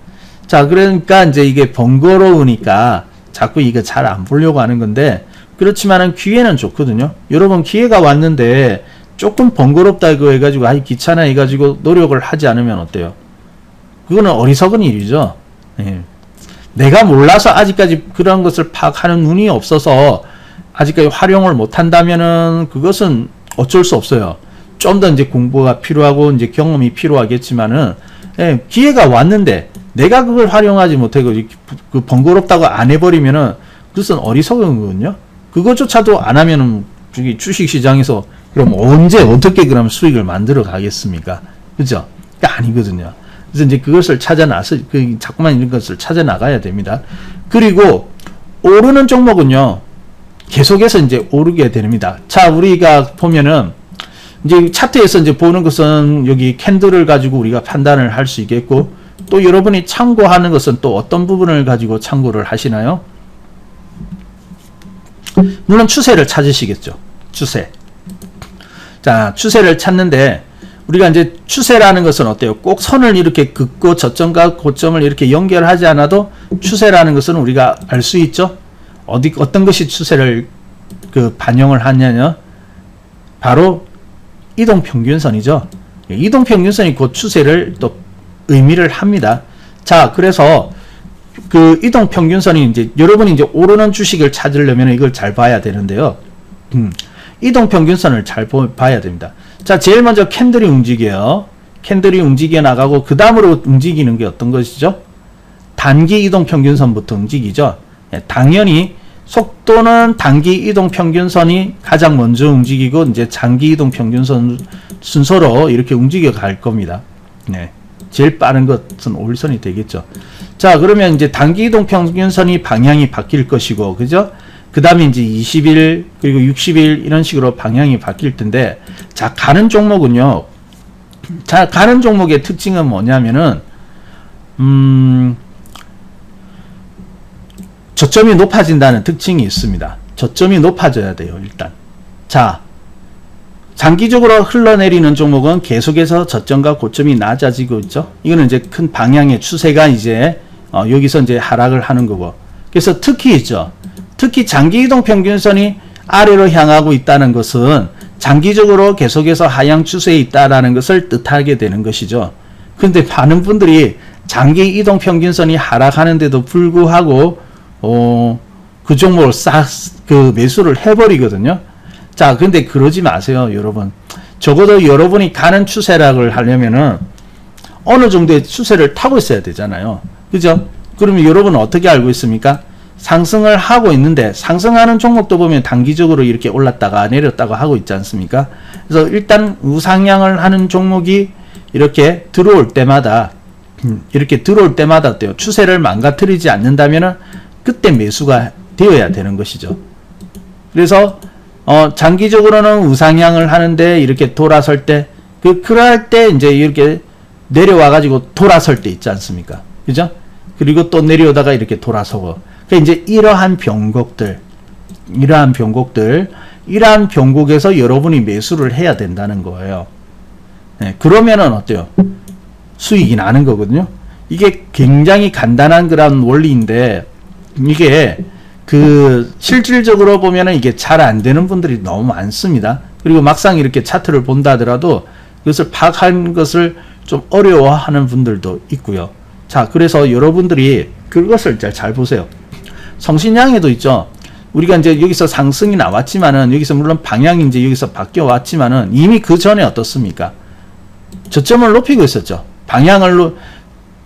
자, 그러니까 이제 이게 번거로우니까 자꾸 이거 잘 안 보려고 하는 건데 그렇지만은 기회는 좋거든요. 여러분 기회가 왔는데 조금 번거롭다고 해가지고 귀찮아 해가지고 노력을 하지 않으면 어때요? 그거는 어리석은 일이죠. 예. 내가 몰라서 아직까지 그런 것을 파악하는 눈이 없어서 아직까지 활용을 못 한다면은 그것은 어쩔 수 없어요. 좀 더 이제 공부가 필요하고 이제 경험이 필요하겠지만은 예, 기회가 왔는데 내가 그걸 활용하지 못하고 그 번거롭다고 안 해버리면은 그것은 어리석은 거거든요. 그것조차도 안 하면은 주식시장에서 그럼 언제 어떻게 그럼 수익을 만들어 가겠습니까? 그죠? 그러니까 아니거든요. 그래서 이제 그것을 자꾸만 이런 것을 찾아 나가야 됩니다. 그리고 오르는 종목은요 계속해서 이제 오르게 됩니다. 자, 우리가 보면은 이제 차트에서 이제 보는 것은 여기 캔들을 가지고 우리가 판단을 할 수 있겠고 또 여러분이 참고하는 것은 또 어떤 부분을 가지고 참고를 하시나요? 물론 추세를 찾으시겠죠. 추세. 자, 추세를 찾는데 우리가 이제 추세라는 것은 어때요? 꼭 선을 이렇게 긋고 저점과 고점을 이렇게 연결하지 않아도 추세라는 것은 우리가 알 수 있죠. 어떤 것이 추세를 반영을 하냐면 바로 이동평균선이죠. 이동평균선이 그 추세를 또 의미를 합니다. 자, 그래서 그 이동평균선이 이제 여러분이 이제 오르는 주식을 찾으려면 이걸 잘 봐야 되는데요. 이동평균선을 잘 봐야 됩니다. 자, 제일 먼저 캔들이 움직여요. 캔들이 움직여 나가고 그 다음으로 움직이는 게 어떤 것이죠? 단기 이동평균선부터 움직이죠. 당연히 속도는 단기 이동평균선이 가장 먼저 움직이고 이제 장기 이동평균선 순서로 이렇게 움직여 갈 겁니다. 네. 제일 빠른 것은 5일선이 되겠죠. 자, 그러면 이제 단기 이동평균선이 방향이 바뀔 것이고, 그죠? 그 다음에 이제 20일, 그리고 60일 이런 식으로 방향이 바뀔 텐데, 자, 가는 종목은요. 자, 가는 종목의 특징은 뭐냐면은, 저점이 높아진다는 특징이 있습니다. 저점이 높아져야 돼요, 일단. 자, 장기적으로 흘러내리는 종목은 계속해서 저점과 고점이 낮아지고 있죠. 이거는 이제 큰 방향의 추세가 이제 여기서 이제 하락을 하는 거고. 그래서 특히 있죠. 특히 장기 이동 평균선이 아래로 향하고 있다는 것은 장기적으로 계속해서 하향 추세에 있다라는 것을 뜻하게 되는 것이죠. 근데 많은 분들이 장기 이동 평균선이 하락하는데도 불구하고 그 종목을 싹 매수를 해버리거든요. 자, 근데 그러지 마세요, 여러분. 적어도 여러분이 가는 추세락을 하려면은 어느 정도의 추세를 타고 있어야 되잖아요. 그죠? 그러면 여러분은 어떻게 알고 있습니까? 상승을 하고 있는데, 상승하는 종목도 보면 단기적으로 이렇게 올랐다가 내렸다가 하고 있지 않습니까? 그래서 일단 우상향을 하는 종목이 이렇게 들어올 때마다 어때요? 추세를 망가뜨리지 않는다면은 그때 매수가 되어야 되는 것이죠. 그래서 장기적으로는 우상향을 하는데 이렇게 돌아설 때, 그럴 때 이제 이렇게 내려와가지고 돌아설 때 있지 않습니까? 그죠? 그리고 또 내려오다가 이렇게 돌아서고. 그러니까 이제 이러한 변곡에서 여러분이 매수를 해야 된다는 거예요. 네, 그러면은 어때요? 수익이 나는 거거든요. 이게 굉장히 간단한 그런 원리인데, 이게 실질적으로 보면은 이게 잘 안 되는 분들이 너무 많습니다. 그리고 막상 이렇게 차트를 본다 하더라도 그것을 파악하는 것을 좀 어려워하는 분들도 있고요. 자, 그래서 여러분들이 그것을 잘 보세요. 성신양에도 있죠. 우리가 이제 여기서 상승이 나왔지만은, 여기서 물론 방향이 이제 여기서 바뀌어 왔지만은, 이미 그 전에 어떻습니까? 저점을 높이고 있었죠. 방향을,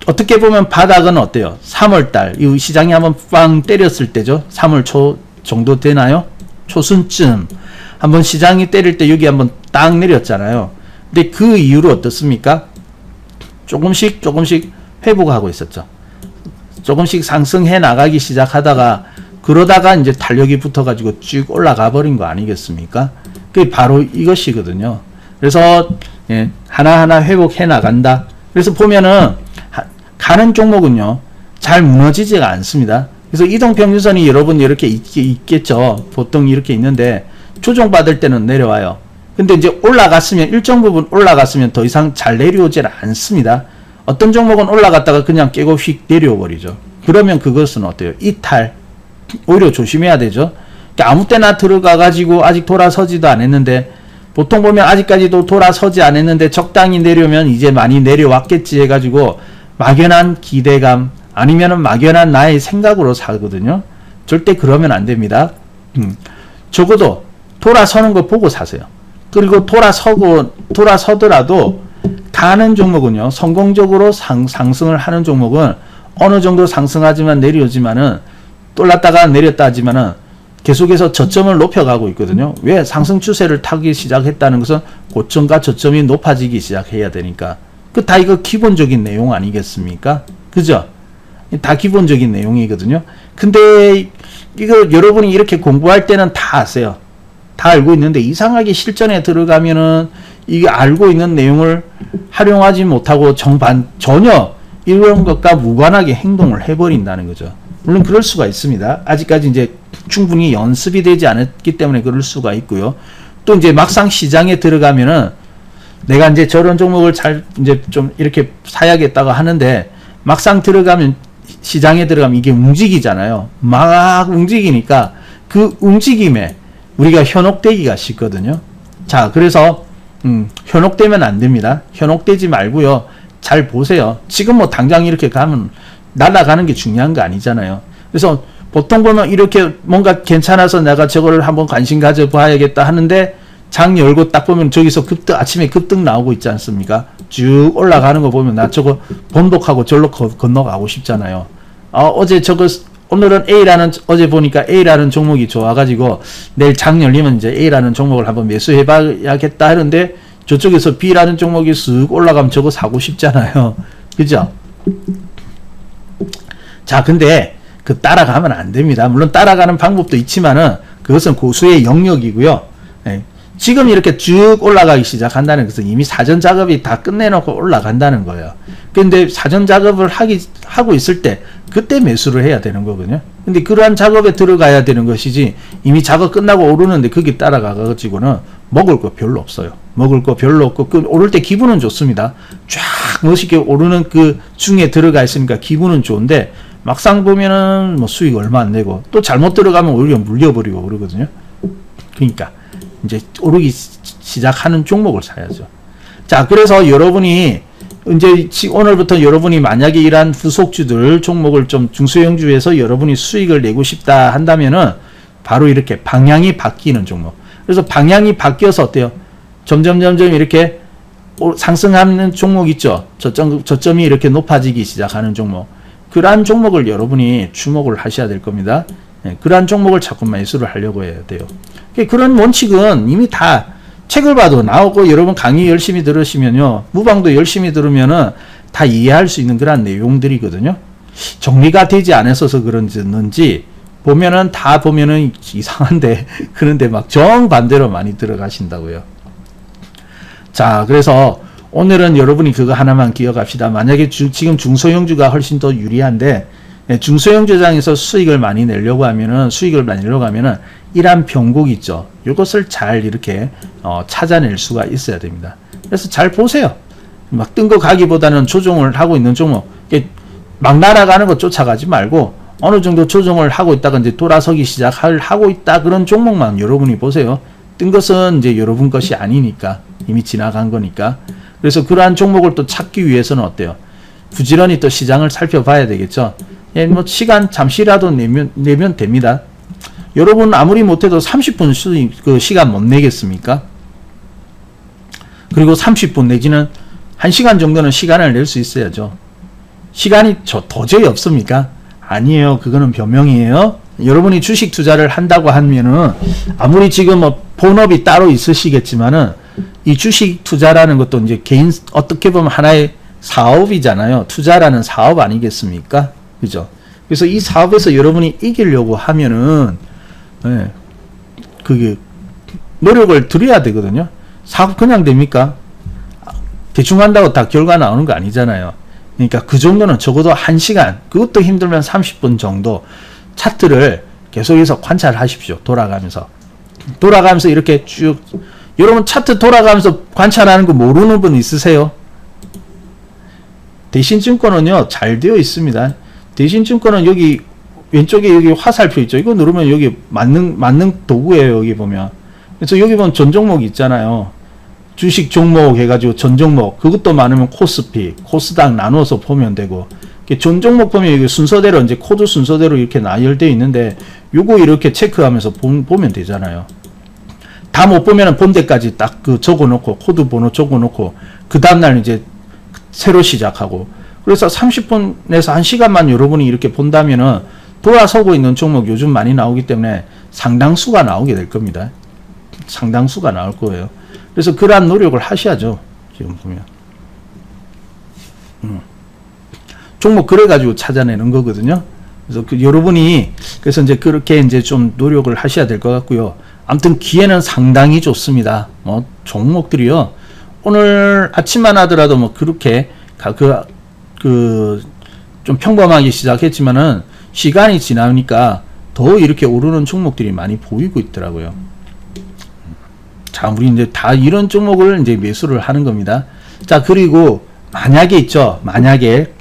어떻게 보면 바닥은 어때요? 3월달, 이 시장이 한번 빵 때렸을 때죠. 3월 초 정도 되나요? 초순쯤. 한번 시장이 때릴 때 여기 한번 딱 내렸잖아요. 근데 그 이후로 어떻습니까? 조금씩 회복하고 있었죠. 조금씩 상승해 나가기 시작하다가, 그러다가 이제 탄력이 붙어가지고 쭉 올라가 버린 거 아니겠습니까? 그게 바로 이것이거든요. 그래서, 예, 하나하나 회복해 나간다. 그래서 보면은, 가는 종목은요, 잘 무너지지가 않습니다. 그래서 이동평균선이 여러분 이렇게 있겠죠. 보통 이렇게 있는데, 조정받을 때는 내려와요. 근데 이제 올라갔으면, 일정 부분 올라갔으면 더 이상 잘 내려오질 않습니다. 어떤 종목은 올라갔다가 그냥 깨고 휙 내려버리죠. 그러면 그것은 어때요? 이탈. 오히려 조심해야 되죠. 그러니까 아무 때나 들어가가지고 아직 돌아서지도 않았는데, 보통 보면 아직까지도 돌아서지 않았는데 적당히 내려오면 이제 많이 내려왔겠지 해가지고 막연한 기대감 아니면은 막연한 나의 생각으로 사거든요. 절대 그러면 안 됩니다. 적어도 돌아서는 거 보고 사세요. 그리고 돌아서더라도 가는 종목은요, 성공적으로 상승을 하는 종목은 어느 정도 상승하지만 내려오지만은 올랐다가 내렸다 하지만은 계속해서 저점을 높여가고 있거든요. 왜? 상승 추세를 타기 시작했다는 것은 고점과 저점이 높아지기 시작해야 되니까. 다 이거 기본적인 내용 아니겠습니까? 그죠? 다 기본적인 내용이거든요. 근데 이거 여러분이 이렇게 공부할 때는 다 아세요. 다 알고 있는데 이상하게 실전에 들어가면은 이게 알고 있는 내용을 활용하지 못하고 전혀 이런 것과 무관하게 행동을 해버린다는 거죠. 물론 그럴 수가 있습니다. 아직까지 이제 충분히 연습이 되지 않았기 때문에 그럴 수가 있고요. 또 이제 막상 시장에 들어가면은 내가 이제 저런 종목을 잘 이제 좀 이렇게 사야겠다고 하는데 막상 들어가면 시장에 들어가면 이게 움직이잖아요. 막 움직이니까 그 움직임에 우리가 현혹되기가 쉽거든요. 자, 그래서 현혹되면 안 됩니다. 현혹되지 말고요. 잘 보세요. 지금 뭐 당장 이렇게 가면 날아가는 게 중요한 거 아니잖아요. 그래서 보통 보면 이렇게 뭔가 괜찮아서 내가 저거를 한번 관심 가져봐야겠다 하는데 장 열고 딱 보면 저기서 급등, 아침에 급등 나오고 있지 않습니까? 쭉 올라가는 거 보면 나 저거 번복하고 절로 건너가고 싶잖아요. 어제 저거 오늘은 A라는, 어제 보니까 A라는 종목이 좋아가지고 내일 장 열리면 이제 A라는 종목을 한번 매수해봐야겠다 하는데 저쪽에서 B라는 종목이 쓱 올라가면 저거 사고 싶잖아요. 그죠? 자, 근데 그 따라가면 안 됩니다. 물론 따라가는 방법도 있지만은 그것은 고수의 영역이고요. 네. 지금 이렇게 쭉 올라가기 시작한다는 것은 이미 사전 작업이 다 끝내놓고 올라간다는 거예요. 근데 사전 작업을 하고 있을 때 그때 매수를 해야 되는 거거든요. 근데 그러한 작업에 들어가야 되는 것이지 이미 작업 끝나고 오르는데 거기 따라가가지고는 먹을 거 별로 없어요. 먹을 거 별로 없고 그 오를 때 기분은 좋습니다. 쫙 멋있게 오르는 그 중에 들어가 있으니까 기분은 좋은데 막상 보면은 뭐 수익 얼마 안 내고 또 잘못 들어가면 오히려 물려버리고 그러거든요. 그러니까 이제 오르기 시작하는 종목을 사야죠. 자, 그래서 여러분이 이제 오늘부터 여러분이 만약에 이러한 후속주들 종목을 좀 중소형주에서 여러분이 수익을 내고 싶다 한다면은 바로 이렇게 방향이 바뀌는 종목. 그래서 방향이 바뀌어서 어때요? 점점 이렇게 상승하는 종목 있죠. 저점이 이렇게 높아지기 시작하는 종목. 그러한 종목을 여러분이 주목을 하셔야 될 겁니다. 네, 그러한 종목을 자꾸 매수를 하려고 해야 돼요. 그런 원칙은 이미 다 책을 봐도 나오고 여러분 강의 열심히 들으시면요. 무방도 열심히 들으면은 다 이해할 수 있는 그런 내용들이거든요. 정리가 되지 않아서 그런지 보면은 다 보면은 이상한데 그런데 막 정반대로 많이 들어가신다고요. 자, 그래서 오늘은 여러분이 그거 하나만 기억합시다. 만약에 지금 중소형주가 훨씬 더 유리한데 중소형주장에서 수익을 많이 내려고 하면은 이러한 병곡 있죠. 이것을 잘 이렇게 찾아낼 수가 있어야 됩니다. 그래서 잘 보세요. 막 뜬 거 가기보다는 조정을 하고 있는 종목, 막 날아가는 거 쫓아가지 말고 어느 정도 조정을 하고 있다가 이제 돌아서기 하고 있다 그런 종목만 여러분이 보세요. 뜬 것은 이제 여러분 것이 아니니까 이미 지나간 거니까. 그래서 그러한 종목을 또 찾기 위해서는 어때요? 부지런히 또 시장을 살펴봐야 되겠죠. 예, 뭐 시간 잠시라도 내면 됩니다. 여러분 아무리 못해도 30분 그 시간 못 내겠습니까? 그리고 30분 내지는 1시간 정도는 시간을 낼 수 있어야죠. 시간이 도저히 없습니까? 아니에요. 그거는 변명이에요. 여러분이 주식 투자를 한다고 하면은 아무리 지금 뭐 본업이 따로 있으시겠지만은 이 주식 투자라는 것도 이제 개인 어떻게 보면 하나의 사업이잖아요. 투자라는 사업 아니겠습니까? 그죠? 그래서 이 사업에서 여러분이 이기려고 하면은 네, 그게 노력을 들여야 되거든요. 사업 그냥 됩니까? 대충 한다고 다 결과 나오는 거 아니잖아요. 그러니까 그 정도는 적어도 1시간, 그것도 힘들면 30분 정도 차트를 계속해서 관찰하십시오. 돌아가면서 이렇게 쭉. 여러분 차트 돌아가면서 관찰하는 거 모르는 분 있으세요? 대신증권은요 잘 되어 있습니다. 대신증권은 여기 왼쪽에 여기 화살표 있죠. 이거 누르면 여기 맞는 도구예요. 여기 보면. 그래서 여기 보면 전 종목 있잖아요. 주식 종목 해가지고 전 종목, 그것도 많으면 코스피, 코스닥 나눠서 보면 되고, 전 종목 보면 여기 순서대로 이제 코드 순서대로 이렇게 나열되어 있는데 요거 이렇게 체크하면서 보면 되잖아요. 다 못 보면은 본 데까지 딱 그 적어놓고 코드 번호 적어놓고 그 다음날 이제 새로 시작하고. 그래서 30분에서 1시간만 여러분이 이렇게 본다면은 돌아서고 있는 종목 요즘 많이 나오기 때문에 상당수가 나오게 될 겁니다. 상당수가 나올 거예요. 그래서 그러한 노력을 하셔야죠. 지금 보면. 종목 그래가지고 찾아내는 거거든요. 그래서 여러분이 그래서 이제 그렇게 이제 좀 노력을 하셔야 될 것 같고요. 아무튼 기회는 상당히 좋습니다. 뭐 종목들이요. 오늘 아침만 하더라도 뭐 그렇게 좀 평범하게 시작했지만은 시간이 지나니까 더 이렇게 오르는 종목들이 많이 보이고 있더라고요. 자, 우리 이제 다 이런 종목을 이제 매수를 하는 겁니다. 자, 그리고 만약에 있죠. 만약에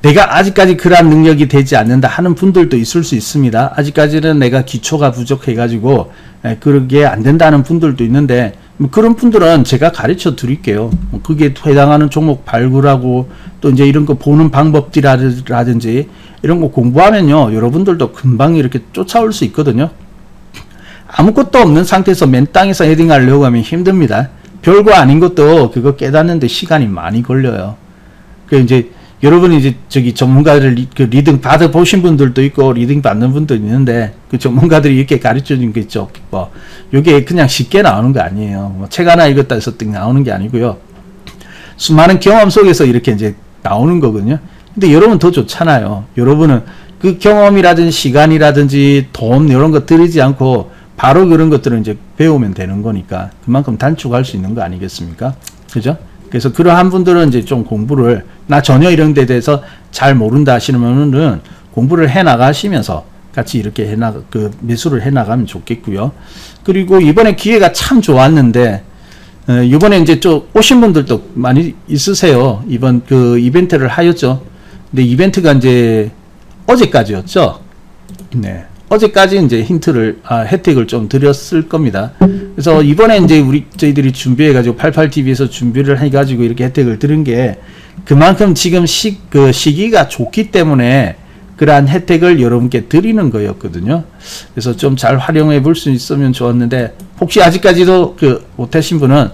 내가 아직까지 그러한 능력이 되지 않는다 하는 분들도 있을 수 있습니다. 아직까지는 내가 기초가 부족해 가지고 그러게 안 된다는 분들도 있는데, 그런 분들은 제가 가르쳐 드릴게요. 그게 해당하는 종목 발굴하고 또 이제 이런 거 보는 방법이라든지 이런 거 공부하면요, 여러분들도 금방 이렇게 쫓아올 수 있거든요. 아무것도 없는 상태에서 맨 땅에서 헤딩하려고 하면 힘듭니다. 별거 아닌 것도 그거 깨닫는데 시간이 많이 걸려요. 그 이제 여러분이 이제 저기 전문가들 그 리딩 받아 보신 분들도 있고 리딩 받는 분도 있는데, 그 전문가들이 이렇게 가르쳐 준 게 있죠. 뭐 요게 그냥 쉽게 나오는 거 아니에요. 뭐 책 하나 읽었다 해서 뜩 나오는 게 아니고요. 수많은 경험 속에서 이렇게 이제 나오는 거거든요. 근데 여러분 더 좋잖아요. 여러분은 그 경험이라든지 시간이라든지 돈 이런 거 들이지 않고 바로 그런 것들을 이제 배우면 되는 거니까 그만큼 단축할 수 있는 거 아니겠습니까? 그죠? 그래서 그러한 분들은 이제 좀 공부를, 나 전혀 이런 데 대해서 잘 모른다 하시는 분은 공부를 해 나가시면서 같이 이렇게 매수를 해 나가면 좋겠고요. 그리고 이번에 기회가 참 좋았는데, 이번에 이제 좀 오신 분들도 많이 있으세요. 이번 그 이벤트를 하였죠. 근데 이벤트가 이제 어제까지였죠. 네. 어제까지 이제 혜택을 좀 드렸을 겁니다. 그래서 이번에 이제 저희들이 준비해가지고 88TV에서 준비를 해가지고 이렇게 혜택을 드린 게 그만큼 지금 시기가 좋기 때문에 그러한 혜택을 여러분께 드리는 거였거든요. 그래서 좀 잘 활용해 볼 수 있으면 좋았는데, 혹시 아직까지도 못하신 분은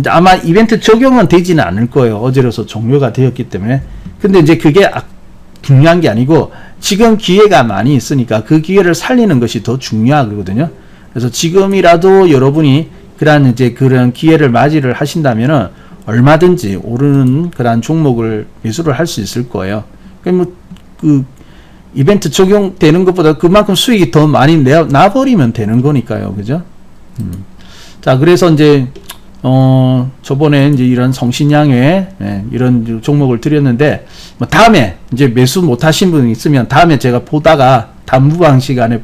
아마 이벤트 적용은 되지는 않을 거예요. 어제로서 종료가 되었기 때문에. 근데 이제 그게 중요한 게 아니고, 지금 기회가 많이 있으니까 그 기회를 살리는 것이 더 중요하거든요. 그래서 지금이라도 여러분이 그런 기회를 맞이를 하신다면은 얼마든지 오르는 그런 종목을 매수를 할 수 있을 거예요. 그 이벤트 적용되는 것보다 그만큼 수익이 더 많이 나버리면 되는 거니까요. 그죠? 자, 그래서 이제 저번에 이제 이런 성신양회 이런 종목을 드렸는데, 뭐 다음에 이제 매수 못 하신 분이 있으면 다음에 제가 보다가 단무방 시간에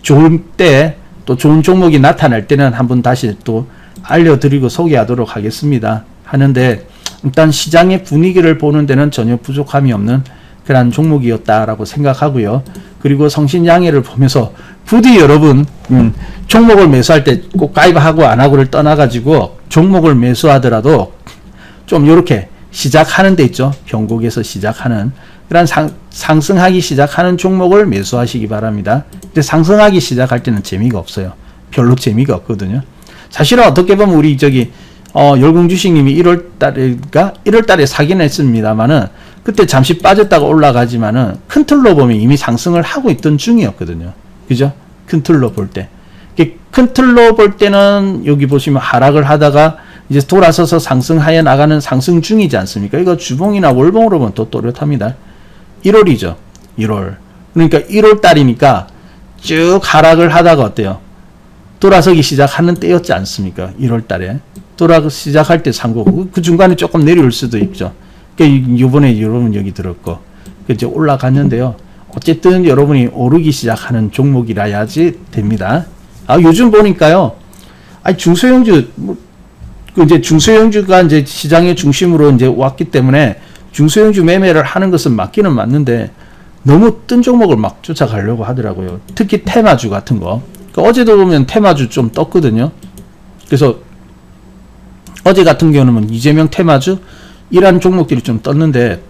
좋을 때 또 좋은 종목이 나타날 때는 한번 다시 또 알려드리고 소개하도록 하겠습니다. 하는데, 일단 시장의 분위기를 보는 데는 전혀 부족함이 없는 그런 종목이었다라고 생각하고요. 그리고 성신양회를 보면서 부디 여러분 종목을 매수할 때 꼭 가입하고 안 하고를 떠나가지고 종목을 매수하더라도 좀 이렇게 시작하는 데 있죠. 변곡에서 시작하는 그런 상승하기 시작하는 종목을 매수하시기 바랍니다. 근데 상승하기 시작할 때는 재미가 없어요. 별로 재미가 없거든요. 사실은 어떻게 보면 우리 열공주식님이 1월달에 사긴 했습니다만은 그때 잠시 빠졌다가 올라가지만은 큰 틀로 보면 이미 상승을 하고 있던 중이었거든요. 그죠? 큰 틀로 볼 때. 큰 틀로 볼 때는 여기 보시면 하락을 하다가 이제 돌아서서 상승하여 나가는 상승 중이지 않습니까? 이거 주봉이나 월봉으로 보면 더 또렷합니다. 1월이죠. 1월. 그러니까 1월 달이니까 쭉 하락을 하다가 어때요? 돌아서기 시작하는 때였지 않습니까? 1월 달에. 시작할 때 산거. 그 중간에 조금 내려올 수도 있죠. 이번에 여러분 여기 들었고. 이제 올라갔는데요. 어쨌든 여러분이 오르기 시작하는 종목이라야지 됩니다. 요즘 보니까요. 중소형주, 이제 중소형주가 이제 시장의 중심으로 이제 왔기 때문에 중소형주 매매를 하는 것은 맞기는 맞는데 너무 뜬 종목을 막 쫓아가려고 하더라고요. 특히 테마주 같은 거. 어제도 보면 테마주 좀 떴거든요. 그래서 어제 같은 경우는 이재명 테마주 이런 종목들이 좀 떴는데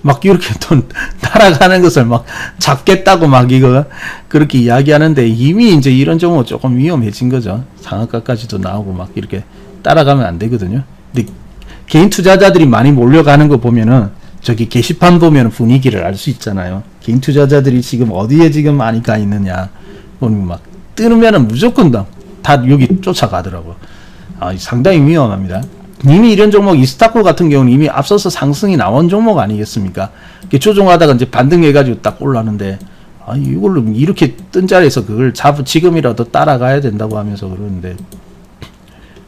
막 이렇게 또 날아가는 것을 막 잡겠다고 막 이거 그렇게 이야기하는데 이미 이제 이런 종목은 조금 위험해진 거죠. 상한가까지도 나오고 막 이렇게 따라가면 안 되거든요. 근데 개인 투자자들이 많이 몰려가는 거 보면은 저기 게시판 보면 분위기를 알 수 있잖아요. 개인 투자자들이 지금 어디에 지금 많이 가 있느냐 보면 막 뜨면은 무조건 다 여기 쫓아가더라고요. 상당히 위험합니다. 이미 이런 종목 이스타코 같은 경우는 이미 앞서서 상승이 나온 종목 아니겠습니까? 조종하다가 이제 반등해가지고 딱 올라오는데 이걸로 이렇게 뜬 자리에서 그걸 지금이라도 따라가야 된다고 하면서 그러는데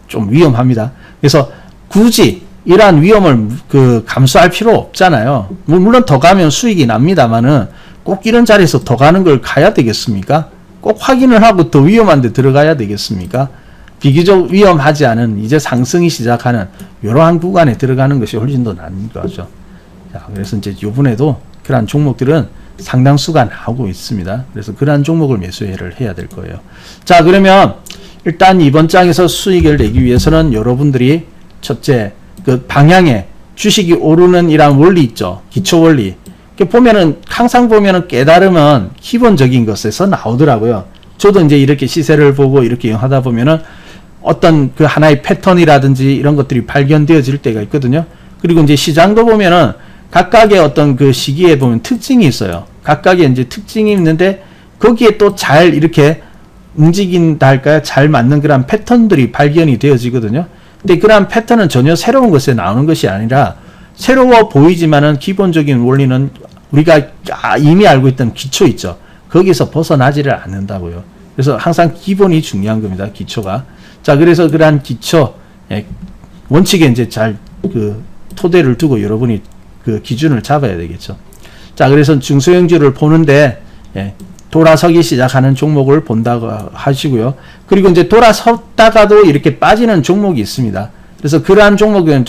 좀 위험합니다. 그래서 굳이 이러한 위험을 감수할 필요 없잖아요. 물론 더 가면 수익이 납니다만은 꼭 이런 자리에서 더 가는 걸 가야 되겠습니까? 꼭 확인을 하고 더 위험한 데 들어가야 되겠습니까? 비교적 위험하지 않은 이제 상승이 시작하는 이러한 구간에 들어가는 것이 훨씬 더 나은 거죠. 자, 그래서 이제 요번에도 그러한 종목들은 상당수가 나오고 있습니다. 그래서 그러한 종목을 매수를 해야 될 거예요. 자, 그러면 일단 이번 장에서 수익을 내기 위해서는 여러분들이 첫째, 그 방향에 주식이 오르는 이런 원리 있죠. 기초 원리. 보면은, 항상 보면은 깨달음은 기본적인 것에서 나오더라고요. 저도 이제 이렇게 시세를 보고 이렇게 하다 보면은 어떤 그 하나의 패턴이라든지 이런 것들이 발견되어질 때가 있거든요. 그리고 이제 시장도 보면은 각각의 어떤 그 시기에 보면 특징이 있어요. 각각의 이제 특징이 있는데 거기에 또 잘 이렇게 움직인다 할까요? 잘 맞는 그런 패턴들이 발견이 되어지거든요. 근데 그런 패턴은 전혀 새로운 것에 나오는 것이 아니라 새로워 보이지만은 기본적인 원리는 우리가 이미 알고 있던 기초 있죠. 거기서 벗어나지를 않는다고요. 그래서 항상 기본이 중요한 겁니다. 기초가. 자, 그래서 그러한 기초, 원칙에 이제 잘 그 토대를 두고 여러분이 그 기준을 잡아야 되겠죠. 자, 그래서 중소형주를 보는데, 돌아서기 시작하는 종목을 본다고 하시고요. 그리고 이제 돌아섰다가도 이렇게 빠지는 종목이 있습니다. 그래서 그러한 종목은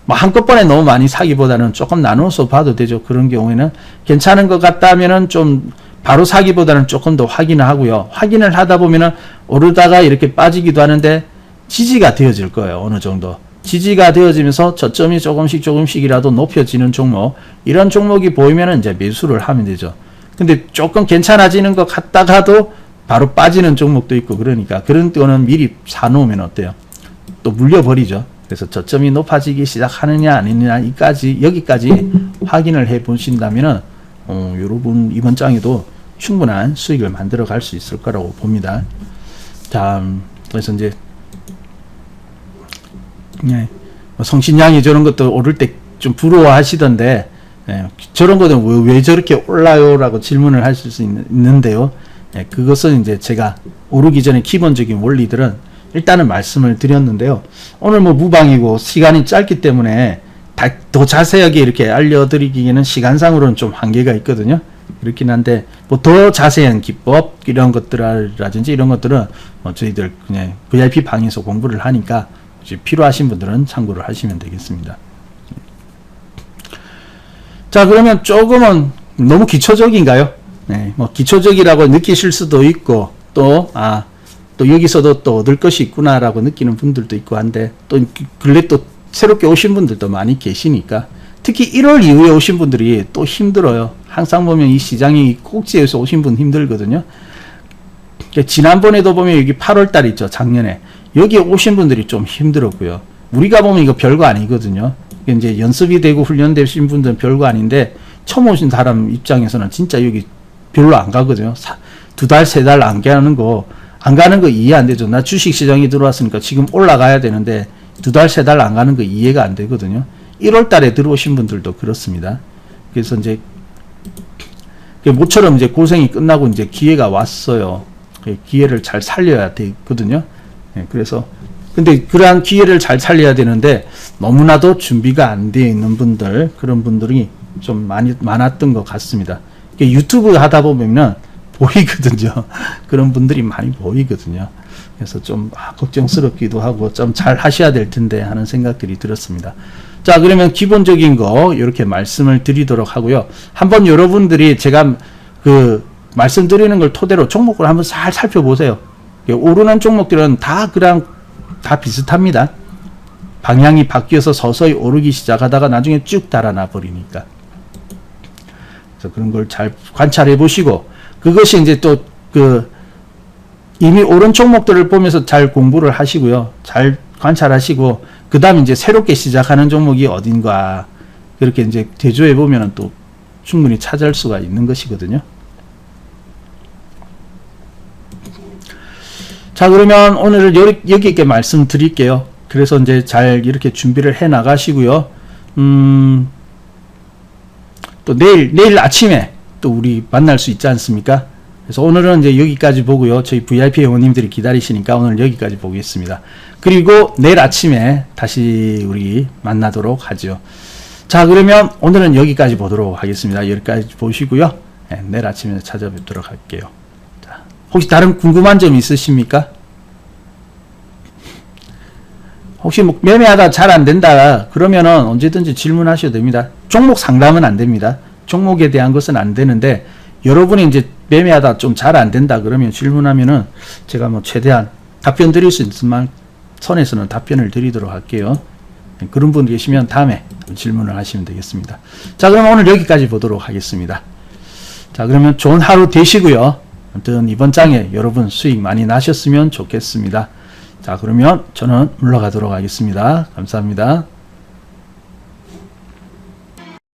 뭐 한꺼번에 너무 많이 사기보다는 조금 나눠서 봐도 되죠. 그런 경우에는 괜찮은 것 같다면은 좀 바로 사기보다는 조금 더 확인을 하고요. 확인을 하다 보면은 오르다가 이렇게 빠지기도 하는데 지지가 되어질 거예요. 어느 정도. 지지가 되어지면서 저점이 조금씩이라도 높여지는 종목, 이런 종목이 보이면은 이제 매수를 하면 되죠. 근데 조금 괜찮아지는 것 같다가도 바로 빠지는 종목도 있고, 그러니까 그런 거는 미리 사놓으면 어때요? 또 물려버리죠. 그래서 저점이 높아지기 시작하느냐 아니느냐 여기까지 확인을 해 보신다면은 여러분 이번 장에도 충분한 수익을 만들어 갈 수 있을 거라고 봅니다. 자, 그래서 이제 성신양이 저런 것도 오를 때 좀 부러워하시던데, 저런 거는 왜 저렇게 올라요? 라고 질문을 하실 수 있는데요. 그것은 이제 제가 오르기 전에 기본적인 원리들은 일단은 말씀을 드렸는데요. 오늘 뭐 무방이고 시간이 짧기 때문에 더 자세하게 이렇게 알려드리기에는 시간상으로는 좀 한계가 있거든요. 그렇긴 한데, 뭐 더 자세한 기법, 이런 것들이라든지 이런 것들은 저희들 그냥 VIP 방에서 공부를 하니까 필요하신 분들은 참고를 하시면 되겠습니다. 자, 그러면 조금은 너무 기초적인가요? 뭐 기초적이라고 느끼실 수도 있고, 또 여기서도 또 얻을 것이 있구나라고 느끼는 분들도 있고 한데, 또 근래 또 새롭게 오신 분들도 많이 계시니까, 특히 1월 이후에 오신 분들이 또 힘들어요. 항상 보면 이 시장이 꼭지에서 오신 분 힘들거든요. 지난번에도 보면 여기 8월 달 있죠. 작년에. 여기에 오신 분들이 좀 힘들었고요. 우리가 보면 이거 별거 아니거든요. 이제 연습이 되고 훈련되신 분들은 별거 아닌데, 처음 오신 사람 입장에서는 진짜 여기 별로 안 가거든요. 2달, 3달 안 가는 거 이해 안 되죠. 나 주식시장에 들어왔으니까 지금 올라가야 되는데 2달, 3달 안 가는 거 이해가 안 되거든요. 1월 달에 들어오신 분들도 그렇습니다. 그래서 이제 모처럼 이제 고생이 끝나고 이제 기회가 왔어요. 기회를 잘 살려야 되거든요. 그래서 근데 그러한 기회를 잘 살려야 되는데 너무나도 준비가 안 되어 있는 분들, 그런 분들이 좀 많았던 것 같습니다. 유튜브 하다 보면은 보이거든요. 그런 분들이 많이 보이거든요. 그래서 좀 걱정스럽기도 하고 좀 잘 하셔야 될 텐데 하는 생각들이 들었습니다. 자, 그러면 기본적인 거 이렇게 말씀을 드리도록 하고요. 한번 여러분들이 제가 그 말씀드리는 걸 토대로 종목을 한번 잘 살펴보세요. 오르는 종목들은 다 비슷합니다. 방향이 바뀌어서 서서히 오르기 시작하다가 나중에 쭉 달아나 버리니까. 그래서 그런 걸 잘 관찰해 보시고, 그것이 이제 또 이미 오른 종목들을 보면서 잘 공부를 하시고요. 잘 관찰하시고, 그 다음 이제 새롭게 시작하는 종목이 어딘가, 그렇게 이제 대조해 보면은 또 충분히 찾을 수가 있는 것이거든요. 자, 그러면 오늘은 여기 있게 말씀드릴게요. 그래서 이제 잘 이렇게 준비를 해 나가시고요. 또 내일 아침에 또 우리 만날 수 있지 않습니까? 그래서 오늘은 이제 여기까지 보고요. 저희 VIP 회원님들이 기다리시니까 오늘 여기까지 보겠습니다. 그리고 내일 아침에 다시 우리 만나도록 하죠. 자, 그러면 오늘은 여기까지 보도록 하겠습니다. 여기까지 보시고요. 네, 내일 아침에 찾아뵙도록 할게요. 자, 혹시 다른 궁금한 점 있으십니까? 혹시 뭐 매매하다 잘 안 된다 그러면은 언제든지 질문하셔도 됩니다. 종목 상담은 안 됩니다. 종목에 대한 것은 안 되는데 여러분이 이제 매매하다 좀 잘 안 된다 그러면 질문하면은 제가 뭐 최대한 답변 드릴 수 있는 선에서는 답변을 드리도록 할게요. 그런 분 계시면 다음에 질문을 하시면 되겠습니다. 자, 그럼 오늘 여기까지 보도록 하겠습니다. 자, 그러면 좋은 하루 되시고요. 아무튼 이번 장에 여러분 수익 많이 나셨으면 좋겠습니다. 자, 그러면 저는 물러가도록 하겠습니다. 감사합니다.